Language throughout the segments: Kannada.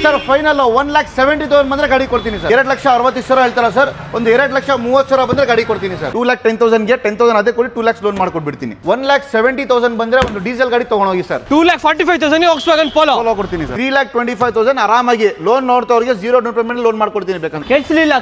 ಸರ್ ಫೈನಲ್ 1,70,000 ಬಂದ್ರೆ ಗಾಡಿ ಕೊಡ್ತೀನಿ ಸರ್. 2,60,000 ಹೇಳ್ತಾರ ಸರ್, ಒಂದು 2,30,000 ಬಂದ್ರೆ ಗಾಡಿ ಕೊಡ್ತೀನಿ ಸರ್. 2,10,000ಗೆ 10,000 ಅದೇ ಕೊಡಿ 2 lakhs ಲೋನ್ ಮಾಡ್ಕೊಟ್ಬಿಡ್ತೀನಿ. 1,70,000 ಬಂದ್ರೆ ಒಂದು ಡೀಸೆಲ್ ಗಾಡಿ ತಗೊಂಡೋಗಿ ಸರ್. 2,45,000 Volkswagen Polo ಕೊಡ್ತೀನಿ ಸರ್. 3,25,000 ಆರಾಮಾಗಿ ಲೋನ್ ನೋಡ್ತವ್ರಿಗೆ 0 ಡೌನ್ ಪೇಮೆಂಟ್ ಲೋನ್ ಮಾಡ್ಕೊಡ್ತೀನಿ ಬೇಕಂತ. ಕೇಳಿಸ್ಲಿಲ್ಲ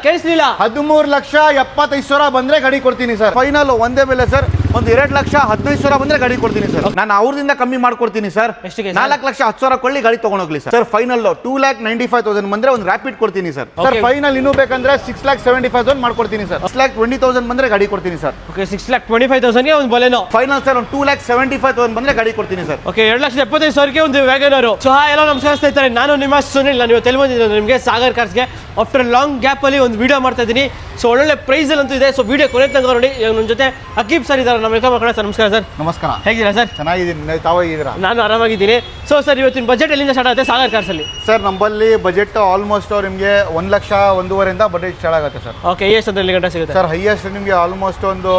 13,75,000 ಬಂದ್ರೆ ಗಾಡಿ ಕೊಡ್ತೀನಿ ಸರ್. ಫೈನಲ್ ಒಂದೇ ಬೆಲೆ ಸರ್, ಒಂದು 2,15,000 ಬಂದ್ರೆ ಗಾಡಿ ಕೊಡ್ತೀನಿ ಸರ್. ನಾನು ಅವ್ರದಿಂದ ಕಮ್ಮಿ ಮಾಡ್ಕೊಡ್ತೀನಿ ಸರ್. 4,10,000 ಕೊಳ್ಳಿ ಗಾಡಿ ತಗೊಂಡೋಗ್ಲಿ ಸರ್. ಸರ್ ಫೈನಲ್ 2,95,000 ಬಂದ್ರೆ ಒಂದು ರ್ಯಾಪಿಡ್ ಕೊಡ್ತೀನಿ ಸರ್. ಸರ್ ಫೈನಲ್ ಇನ್ನೂ ಬೇಕಂದ್ರೆ 6,75,000 ಮಾಡ್ಕೊಡ್ತೀನಿ ಸರ್. 6,20,000 ಬಂದ್ರೆ ಗಾಡಿ ಕೊಡ್ತೀನಿ ಸರ್. ಓಕೆ 6,25,000 ಗೆ ಒಂದು ಬಲೆನೋ. ಫೈನಲ್ ಸರ್ ಒಂದು 2,75,000 ಬಂದ್ರೆ ಗಾಡಿ ಕೊಡ್ತೀನಿ ಸರ್. ಓಕೆ 2,75,000 ಒಂದು ವ್ಯಾಗನರ್. ಸೊ ಎಲ್ಲ ನಮಸ್ಕಾರ ಸ್ನೇಹಿತರೆ, ನಾನು ನಿಮ್ಮ ಸುನಿಲ್. ನಾನು ಇವತ್ತು ಬಂದಿದ್ದೀನಿ ನಿಮಗೆ ಸಾಗರ್ ಕಾರ್ಸ್ಗೆ. ಆಫ್ಟರ್ ಲಾಂಗ್ ಗ್ಯಾಪ್ ಅಲ್ಲಿ ಒಂದು ವಿಡಿಯೋ ಮಾಡ್ತಾ ಇದ್ದೀನಿ. ಸೊ ಒಳ್ಳೊಳ್ಳೆ ಪ್ರೈಸ್ ಅಂತೂ ಇದೆ. ಸೊ ವಿಡಿಯೋ ಕೊನೆ ತನಕ ನೋಡಿ. ನನ್ನ ಜೊತೆ ಅಕೀಬ್ ಸರ್ ಇದ್ದಾರೆ, ನಮ್ಮ ವೆಲ್ಕಮ್ ಮಾಡೋಣ ಸರ್. ನಮಸ್ಕಾರ ಸರ್. ನಮಸ್ಕಾರ, ಹೇಗಿದ್ದೀರಾ ಸರ್? ಚೆನ್ನಾಗಿದ್ದೀನಿ, ತಾವಾಗಿದ್ದೀರಾ? ನಾನು ಆರಾಮಾಗಿದ್ದೀನಿ. ಸೊ ಸರ್ ಇವತ್ತಿನ ಬಜೆಟ್ ಎಲ್ಲಿಂದ ಸ್ಟಾರ್ಟ್ ಆಗುತ್ತೆ ಸಾಗರ್ ಕಾರ್ಸ್ ಅಲ್ಲಿ? ಸರ್ ನಮ್ಮಲ್ಲಿ ಬಜೆಟ್ ಆಲ್ಮೋಸ್ಟ್ ನಿಮಗೆ 1,01,500,000 ಬಜೆಟ್ ಸ್ಟಾರ್ಟ್ ಆಗುತ್ತೆ ಸರ್. ಓಕೆ ಎಷ್ಟು ಅಂದ್ರೆ ಎಲ್ಲಿ ಗಂಟೆ ಸಿಗುತ್ತೆ ಸರ್? ಹೈಯೆಸ್ಟ್ ನಿಮಗೆ ಆಲ್ಮೋಸ್ಟ್ ಒಂದು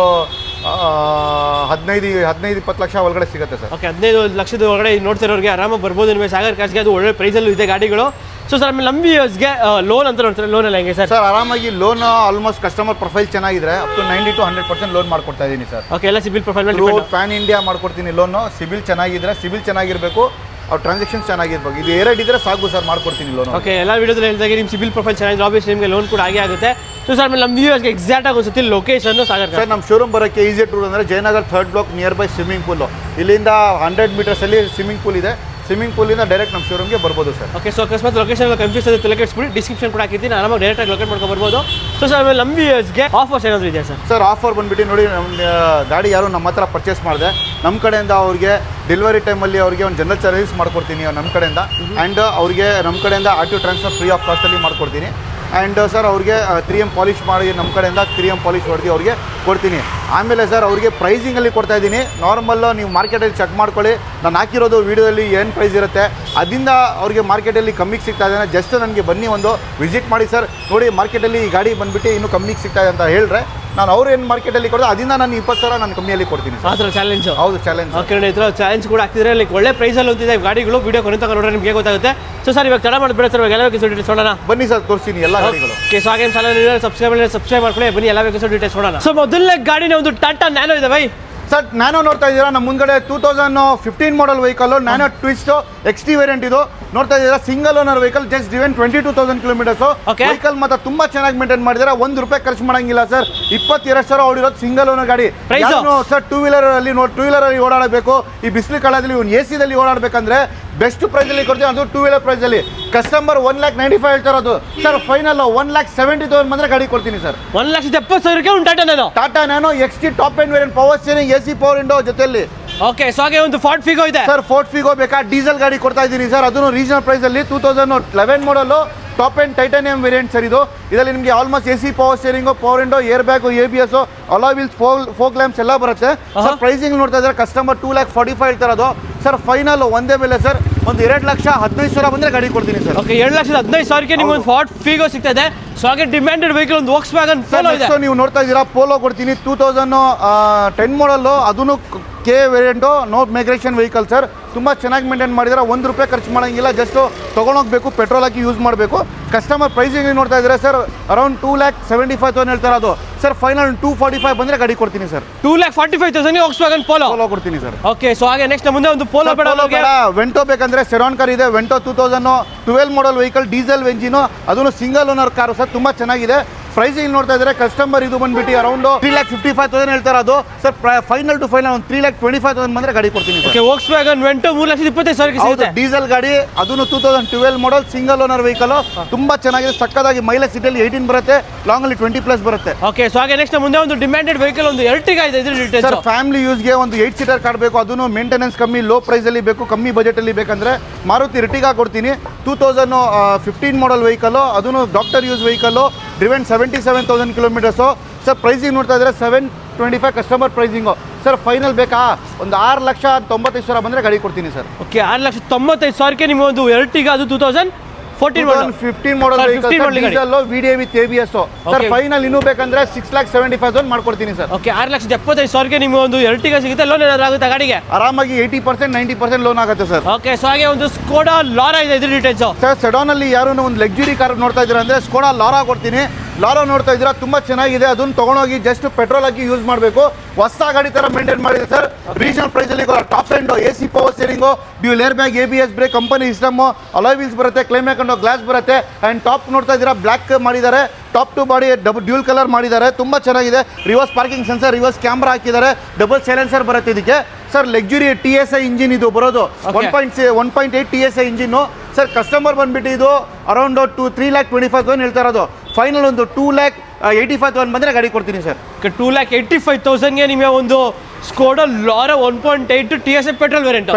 15-20 ಲಕ್ಷ ಒಳಗಡೆ ಸಿಗುತ್ತೆ ಸರ್. ಓಕೆ 15 ಲಕ್ಷದ ಒಳಗಡೆ ನೋಡ್ತಿರೋರಿಗೆ ಆರಾಮಾಗಿ ಬರ್ಬೋದು ನಿಮಗೆ ಸಾಗರ್ ಕಾರ್ಸ್ಗೆ. ಅದು ಒಳ್ಳೆ ಪ್ರೈಸಲ್ಲೂ ಇದೆ ಗಾಡಿಗಳು. ಸೊ ಸರ್ ಆಮೇಲೆ ನಮ್ಮ ಯೂಸ್ಗೆ ಲೋನ್ ಅಂತ ನೋಡ್ತಾರೆ, ಲೋನ್ ಎಲ್ಲ ಹೆಂಗೆ ಸರ್? ಸರ್ ಆರಾಮಾಗಿ ಲೋನ್ ಆಲ್ಮೋಸ್ಟ್ ಕಸ್ಟಮರ್ ಪ್ರೊಫೈಲ್ ಚೆನ್ನಾಗಿದ್ರೆ ಅಪ್ ಟು 90 to 100% ಲೋನ್ ಮಾಡ್ಕೊಡ್ತಾ ಇದ್ದೀನಿ ಸರ್. ಓಕೆ ಎಲ್ಲ ಸಿಬಿಲ್ ಪ್ರೊಫೈಲ್ ಪ್ಯಾನ್ ಇಂಡಿಯಾ ಮಾಡ್ಕೊಡ್ತೀನಿ ಲೋನು. ಸಿಬಿಲ್ ಚೆನ್ನಾಗಿದ್ರೆ, ಸಿಬಿಲ್ ಚೆನ್ನಾಗಿರಬೇಕು, ಅವ್ರ ಟ್ರಾನ್ಸಾಕ್ಷನ್ಸ್ ಚೆನ್ನಾಗಿರ್ಬೇಕು, ಇದು ಎರಡು ಇದ್ರೆ ಸಾಕು ಸರ್, ಮಾಡ್ಕೊಡ್ತೀನಿ ಲೋನ್. ಓಕೆ ಎಲ್ಲ ವಿಡಿಯೋದಲ್ಲಿ ಹೇಳಿದಾಗ ನಿಮ್ಮ ಸಿಬಿಲ್ ಪ್ರೊಫೈಲ್ ಚೆನ್ನಾಗಿದ್ರೆ ಆಬ್ವಿಯಸ್ ನಿಮಗೆ ಲೋನ್ ಕೂಡ ಆಗೇ ಸೊ ಸರ್ ಆಮೇಲೆ ನಮ್ಮ ವ್ಯೂವರ್ಸ್ಗೆ ಎಕ್ಸಾಕ್ಟ್ ಆಗಿ ಅನ್ಸುತ್ತೆ ಲೊಕೇಶನ್ ಸಾಗರ್ ಸರ್. ನಮ್ಮ ಶೋರೂಮ್ ಬರೋಕ್ಕೆ ಈಸಿ ಟೂರ್ ಅಂದರೆ Jayanagar 3rd block near by swimming pool. ಇಲ್ಲಿಂದ 100 ಮೀಟರ್ಸಲ್ಲಿ ಸ್ವಿಮ್ಮಿಂಗ್ ಪೂಲ್ ಇದೆ. ಸ್ವಿಮ್ಮಿಂಗ್ ಪೂಲಿಂದ ಡೈರೆಕ್ಟ್ ನಮ್ಮ ಶೋರೂಮ್ಗೆ ಬರ್ಬೋದು ಸರ್. ಓಕೆ ಸೊ ಅಕಸ್ಮಾತ್ ಲೊಕೇಶನ್ ಕನ್ಫ್ಯೂಸ್ ಆಗುತ್ತೆ ಲೊಕೇಟ್ಸ್ಬಿಡಿ, ಡಿಸ್ಕ್ರಿಪ್ಷನ್ ಕೂಡ ಹಾಕಿದ್ದೀನಿ, ಆರಾಮಾಗಿ ಡೈರೆಕ್ಟಾಗಿ ಲೊಕೇಟ್ ಮಾಡ್ಕೊಂಡು ಬರ್ಬೋದು. ಸೊ ಸರ್ ಆಮೇಲೆ ನಮ್ಮ ವ್ಯೂವರ್ಸ್ಗೆ ಆಫರ್ಸ್ ಏನಾದರೂ ಇದೆಯಾ ಸರ್? ಸರ್ ಆಫರ್ ಬಂದುಬಿಟ್ಟು ನೋಡಿ, ನಮ್ಮ ಗಾಡಿ ಯಾರು ನಮ್ಮ ಹತ್ರ ಪರ್ಚೇಸ್ ಮಾಡಿದೆ, ನಮ್ಮ ಕಡೆಯಿಂದ ಅವ್ರಿಗೆ ಡೆಲಿವರಿ ಟೈಮಲ್ಲಿ ಅವ್ರಿಗೆ ಒಂದು ಜನರಲ್ ಸರ್ವಿಸ್ ಮಾಡ್ಕೊಡ್ತೀನಿ ನಮ್ಮ ಕಡೆಯಿಂದ. ಆ್ಯಂಡ್ ಅವ್ರಿಗೆ ನಮ್ಮ ಕಡೆಯಿಂದ ಆಟೋ ಟ್ರಾನ್ಸ್ಫರ್ ಫ್ರೀ ಆಫ್ ಕಾಸ್ಟಲ್ಲಿ ಮಾಡ್ಕೊಡ್ತೀನಿ. ಆ್ಯಂಡ್ ಸರ್ ಅವ್ರಿಗೆ 3M ಪಾಲಿಷ್ ಮಾಡಿ ನಮ್ಮ ಕಡೆಯಿಂದ 3M ಪಾಲಿಷ್ ಹೊಡೆದು ಅವ್ರಿಗೆ ಕೊಡ್ತೀನಿ. ಆಮೇಲೆ ಸರ್ ಅವ್ರಿಗೆ ಪ್ರೈಸಿಂಗಲ್ಲಿ ಕೊಡ್ತಾ ಇದ್ದೀನಿ. ನಾರ್ಮಲ್ಲು ನೀವು ಮಾರ್ಕೆಟಲ್ಲಿ ಚೆಕ್ ಮಾಡ್ಕೊಳ್ಳಿ, ನಾನು ಹಾಕಿರೋದು ವೀಡಿಯೋದಲ್ಲಿ ಏನು ಪ್ರೈಸ್ ಇರುತ್ತೆ ಅದರಿಂದ ಅವ್ರಿಗೆ ಮಾರ್ಕೆಟಲ್ಲಿ ಕಮ್ಮಿಗೆ ಸಿಗ್ತಾ ಇದೆ. ಜಸ್ಟ್ ನನಗೆ ಬನ್ನಿ ಒಂದು ವಿಸಿಟ್ ಮಾಡಿ ಸರ್, ನೋಡಿ ಮಾರ್ಕೆಟಲ್ಲಿ ಈ ಗಾಡಿ ಬಂದುಬಿಟ್ಟು ಇನ್ನೂ ಕಮ್ಮಿಗೆ ಸಿಗ್ತಾ ಇದೆ ಅಂತ ಹೇಳಿದ್ರೆ ನಾನು ಅವ್ರು ಏನು ಮಾರ್ಕೆಟಲ್ಲಿ ಕೊಡೋದು ಅದರಿಂದ ನಾನು 20,000 ನಾನು ಕಮ್ಮಿಯಲ್ಲಿ ಕೊಡ್ತೀನಿ ಸರ್. ಅದರ ಚಾಲೆಂಜ್? ಹೌದು ಚಾಲೆಂಜ್. ಓಕೆ ಚಾಲೆಂಜ್ ಕೂಡ ಆಗ್ತಿದ್ರೆ ಲೈಕ್ ಒಳ್ಳೆ ಪ್ರೈಸಲ್ಲಿ ಅಂತಿದೆ ಗಾಡಿಗಳು. ವಿಡಿಯೋ ಕೊನೆ ತಗೊಂಡು ನೋಡ್ರೆ ನಿಮಗೆ ಗೊತ್ತಾಗುತ್ತೆ. ಸೊ ಸರ್ ಇವಾಗ ತಡ ಮಾಡಿಬಿಡ ಸರ್, ಇವಾಗ ಎಲ್ಲ ಬೇಕು ಡೀಟೇಲ್ಸ್ ನೋಡೋಣ ಬನ್ನಿ ಸರ್, ತೋರಿಸ್ತೀನಿ ಎಲ್ಲ ಗಾಡಿಗಳು. ಓಕೆ ಸೊ ಹಾಗೆ ಸಬ್ಸ್ಕ್ರೈಬ್ ಮಾಡ್ಕೊಳ್ಳಿ, ಬನ್ನಿ ಎಲ್ಲ ಬೇಕು ಡೀಟೇಲ್ಸ್ ನೋಡೋಣ. ಸೊ ಮೊದಲನೇ ಗಾಡಿನ ಒಂದು ಟಾಟಾ ನ್ಯಾನೋ ಇದೆ ಬೈ. ಸರ್ ನ್ಯಾನೋ ನೋಡ್ತಾ ಇದ್ದೀರಾ ನಮ್ಮ ಮುಂದ್ಗಡೆ 2015 model vehicle Nano Twist XT variant. ಇದು ನೋಡ್ತಾ ಇದ್ದೀರಾ single owner vehicle, just driven 22,000 kilometres ವೆಹಿಕಲ್. ಮತ್ತೆ ತುಂಬಾ ಚೆನ್ನಾಗಿ ಮೇಂಟೈನ್ ಮಾಡಿದ್ರೆ, ₹1 ಖರ್ಚು ಮಾಡಂಗಿಲ್ಲ ಸರ್. 22,000 ಓಡಿರೋದು ಸಿಂಗಲ್ ಓನರ್ ಗಾಡಿ. ಸರ್ ಟೂ ವೀಲರ್ ಅಲ್ಲಿ ಓಡಾಡಬೇಕು, ಈ ಬಿಸಿಲು ಕಾಲದಲ್ಲಿ ಒಂದು AC ದಲ್ಲಿ ಓಡಾಡಬೇಕಂದ್ರೆ ಬೆಸ್ಟ್ ಪ್ರೈಸ್ ಅಲ್ಲಿ ಕೊಡ್ತೀವಿ, ಅದು 2 ವೀಲರ್ ಪ್ರೈಸ್ ಅಲ್ಲಿ. ಕಸ್ಟಮರ್ 1,95,000 ಹೇಳ್ತಾ ಇರೋದು ಸರ್. ಫೈನಲ್ 1,70,000 ಬಂದ್ರೆ ಗಾಡಿ ಕೊಡ್ತೀನಿ ಸರ್. 1,70,000ಕ್ಕೆ ಒಂದು Tata nano XT top end variant, power steering, AC power window ಜೊತೆಲಿ. ಓಕೆ ಸೊ ಹಾಗೆ ಒಂದು ಫೋರ್ಡ್ ಫಿಗೋ ಇದೆ ಸರ್. ಫೋರ್ಡ್ ಫಿಗೋ ಬೇಕಾ? ಡೀಸೆಲ್ ಗಾಡಿ ಕೊಡ್ತಾ ಇದ್ದೀನಿ ಸರ್, ಅದನ್ನು ರೀಸನಲ್ ಪ್ರೈಸ್ ಅಲ್ಲಿ. 2011 ಮಾಡಲು top end titanium variant sir. ಇದರಲ್ಲಿ ನಿಮಗೆ almost AC power steering, power window, air bag, ABS, ಅಲಾ ವೀಲ್ಸ್, ಫೋಕ್ ಲ್ಯಾಂಪ್ಸ್ ಎಲ್ಲ ಬರುತ್ತೆ ಸರ್. ಪ್ರೈಸಿಂಗ್ ನೋಡ್ತಾ ಇದ್ದಾರೆ ಕಸ್ಟಮರ್ 2,45,000 ಹೇಳ್ತಾರದು ಸರ್. ಫೈನಲ್ ಒಂದೇ ಬೆಲೆ ಸರ್, ಒಂದು 2,15,000 ಬಂದ್ರೆ ಗಾಡಿ ಕೊಡ್ತೀನಿ ಸರ್. ಓಕೆ 2,15,000ಕ್ಕೆ ನಿಮ್ಗೆ ಒಂದು ಫೋರ್ಡ್ ಫಿಗೋ ಸಿಗ್ತಾ ಇದೆ. ಸೊ ಹಾಗೆ ಡಿಮ್ಯಾಂಡೆಡ್ ವೆಹಿಕಲ್ ಒಂದು Volkswagen Polo ಇದೆ. ನೀವು ನೋಡ್ತಾ ಇದ್ದೀರಾ ಪೋಲೋ ಕೊಡ್ತೀನಿ. 2010 ಮಾಡಲ್ಲು, ಅದನ್ನು K variant, no migration vehicle sir. ತುಂಬ ಚೆನ್ನಾಗಿ ಮೇಂಟೈನ್ ಮಾಡಿದ್ರೆ, ₹1 ಖರ್ಚು ಮಾಡೋಂಗಿಲ್ಲ, ಜಸ್ಟ್ ತೊಗೊಂಡೋಗ್ಬೇಕು, ಪೆಟ್ರೋಲ್ ಹಾಕಿ ಯೂಸ್ ಮಾಡಬೇಕು. ಕಸ್ಟಮರ್ ಪ್ರೈಸಿಂಗ್ ನೋಡ್ತಾ ಇದ್ದಾರೆ ಸರ್, ಅರೌಂಡ್ 2,75,000 ಹೇಳ್ತಾರೆ ಅದು ಸರ್. ಫೈನಲ್ 2,45,000 ಬಂದರೆ ಗಾಡಿ ಕೊಡ್ತೀನಿ ಸರ್. 2,45,000 Volkswagen Polo ಕೊಡ್ತೀನಿ ಸರ್. ಓಕೆ ಸೊ ಹಾಗೆ ನೆಕ್ಸ್ಟ್ ಮುಂದೆ ಒಂದು ಪೋಲೋ ಬೇಡ, ವೆಂಟೋ ಬೇಕಂದ್ರೆ ಸೆರಾನ್ ಕಾರ್ ಇದೆ. Vento 2012 model vehicle, diesel engine, ಅದನ್ನು ಸಿಂಗಲ್ ಓನರ್ ಕಾರು ಸರ್. ತುಂಬ ಚೆನ್ನಾಗಿದೆ. ಪ್ರೈಸಿಂಗ್ ನೋಡ್ತಾ ಇದ್ದಾರೆ ಕಸ್ಟಮರ್, ಇದು ಬಂದ್ಬಿಟ್ಟು ಅರೌಂಡ್ 3,55,000 ಹೇಳ್ತಾರೆ ಅದು ಸರ್. ಫೈನಲ್ ಟು ಫೈನಲ್ ಒಂದು 3,25,000 ಬಂದ್ರೆ ಗಾಡಿ ಕೊಡ್ತೀನಿ ಸರ್. Volkswagen Vento 3,25,000 ಡೀಸೆಲ್ ಗಾಡಿ, ಅದನ್ನು 2012 ಮಾಡಲ್, ಸಿಂಗಲ್ ಓನರ್ ವೆಹಿಕಲ್. ತುಂಬಾ ಚೆನ್ನಾಗಿದೆ, ಸಕ್ಕದಾಗಿ ಮೈಲೇಜ್ ಸಿಟಿಯಲ್ಲಿ 18 ಬರುತ್ತೆ, ಲಾಂಗ್ ಅಲ್ಲಿ 20+ ಬರುತ್ತೆ. ಓಕೆ ಸೊ ಹಾಗೆ ನೆಕ್ಸ್ಟ್ ಮುಂದೆ ಒಂದು ಡಿಮ್ಯಾಂಡೆಡ್ ವೆಹಿಕಲ್ ಒಂದು Ertiga ಇದೆ. ಸರ್ ಫ್ಯಾಮಿಲಿ ಯೂಸ್ಗೆ ಒಂದು 8 ಸೀಟರ್ ಕಾರ್ ಬೇಕು, ಅದನ್ನು ಮೇಂಟೆನೆನ್ಸ್ ಕಮ್ಮಿ, ಲೋ ಪ್ರೈಸ್ ಅಲ್ಲಿ ಬೇಕು, ಕಮ್ಮಿ ಬಜೆಟ್ ಅಲ್ಲಿ ಬೇಕಂದ್ರೆ ಮಾರುತಿ Ertiga ಕೊಡ್ತೀನಿ. 2015 ಮಾಡಲ್ ವೆಹಿಕಲ್, ಅದನ್ನು doctor use vehicle, driven 77,000 kilometres sir. Pricing ನೋಡ್ತಾ ಇದ್ದಾರೆ 725 ಕಸ್ಟಮರ್ ಪ್ರೈಸಿಂಗು ಸರ್. ಫೈನಲ್ ಬೇಕಾ? ಒಂದು 6,95,000 ಬಂದರೆ ಗಾಡಿ ಕೊಡ್ತೀನಿ ಸರ್. ಓಕೆ 6,95,000ಕ್ಕೆ ನಿಮಗೆ ಒಂದು Ertiga, ಅದು 2015 14 model. 15 model Sir, vehicle 15 model ಗಾಡಿ. Diesel VDI with ABS sir. Okay. Final ಇನ್ನೂ ಬೇಕಂದ್ರೆ 6,75,000 ಮಾಡ್ಕೊಡ್ತೀನಿ ಸರ್. ಓಕೆ 6,75,000 ನಿಮಗೆ ಒಂದು Ertiga ಸಿಗುತ್ತೆ. ಲೋನ್ ಏನಾದ್ರು ಆಗುತ್ತಾ ಗಾಡಿಗೆ? ಆರಾಮಾಗಿ 80% 90% ಲೋನ್ ಆಗುತ್ತೆ ಸರ್. ಓಕೆ ಸೊ ಹಾಗೆ ಒಂದು ಸ್ಕೋಡಾ ಲಾರಾ ಇದೆ, ಇದ್ರ ಡೀಟೇಲ್ಸ್. ಸರ್ ಸೆಡಾನ್ ಅಲ್ಲಿ ಯಾರು ಒಂದು ಲಕ್ಸುರಿ ಕಾರ್ ನೋಡ್ತಾ ಇದ್ದೀರಾ ಅಂದ್ರೆ ಸ್ಕೋಡಾ ಲಾರಾ ಕೊಡ್ತೀನಿ. ಲಾರಾ ನೋಡ್ತಾ ಇದ್ದೀರಾ, ತುಂಬಾ ಚೆನ್ನಾಗಿದೆ. ಅದನ್ನ ತಗೊಂಡೋಗಿ ಜಸ್ಟ್ ಪೆಟ್ರೋಲ್ ಹಾಕಿ ಯೂಸ್ ಮಾಡಬೇಕು. ಹೊಸ ಗಾಡಿ ತರ ಮೇಂಟೈನ್ ಮಾಡಿದೆ ಸರ್. ರೀಜನಲ್ ಪ್ರೈಸ್ ಅಲ್ಲಿ top end AC power steering, dual air bag, ABS brake, company system, alloy wheels ಬರುತ್ತೆ, ಕ್ಲೈಮ್ ಹಾಕೊಂಡು ಗ್ಲಾಸ್ ಬರುತ್ತೆ. ಅಂಡ್ ಟಾಪ್ ನೋಡ್ತಾ ಇದ್ದೀರಾ ಬ್ಲಾಕ್ ಮಾಡಿದ್ದಾರೆ, top to body dual colour ಮಾಡಿದ್ದಾರೆ, ತುಂಬಾ ಚೆನ್ನಾಗಿದೆ. Reverse parking sensor, reverse camera ಹಾಕಿದ್ದಾರೆ, ಡಬಲ್ ಸೈಲೆನ್ಸರ್ ಬರುತ್ತೆ ಇದಕ್ಕೆ ಸರ್. ಲಕ್ಸುರಿ TSI ಇಂಜಿನ್ ಇದು ಬರೋದು, 1.8 TSI ಇಂಜಿನ್ ಸರ್. ಕಸ್ಟಮರ್ ಬಂದ್ಬಿಟ್ಟು ಇದು ಅರೌಂಡ್ 3,25,000 ಹೇಳ್ತಾ ಇರೋದು. ಫೈನಲ್ ಒಂದು 2,85,000 ಬಂದರೆ ಗಾಡಿ ಕೊಡ್ತೀನಿ ಸರ್. 2,85,000ಗೆ ನಿಮಗೆ ಒಂದು Skoda Lara 1.8 TSI petrol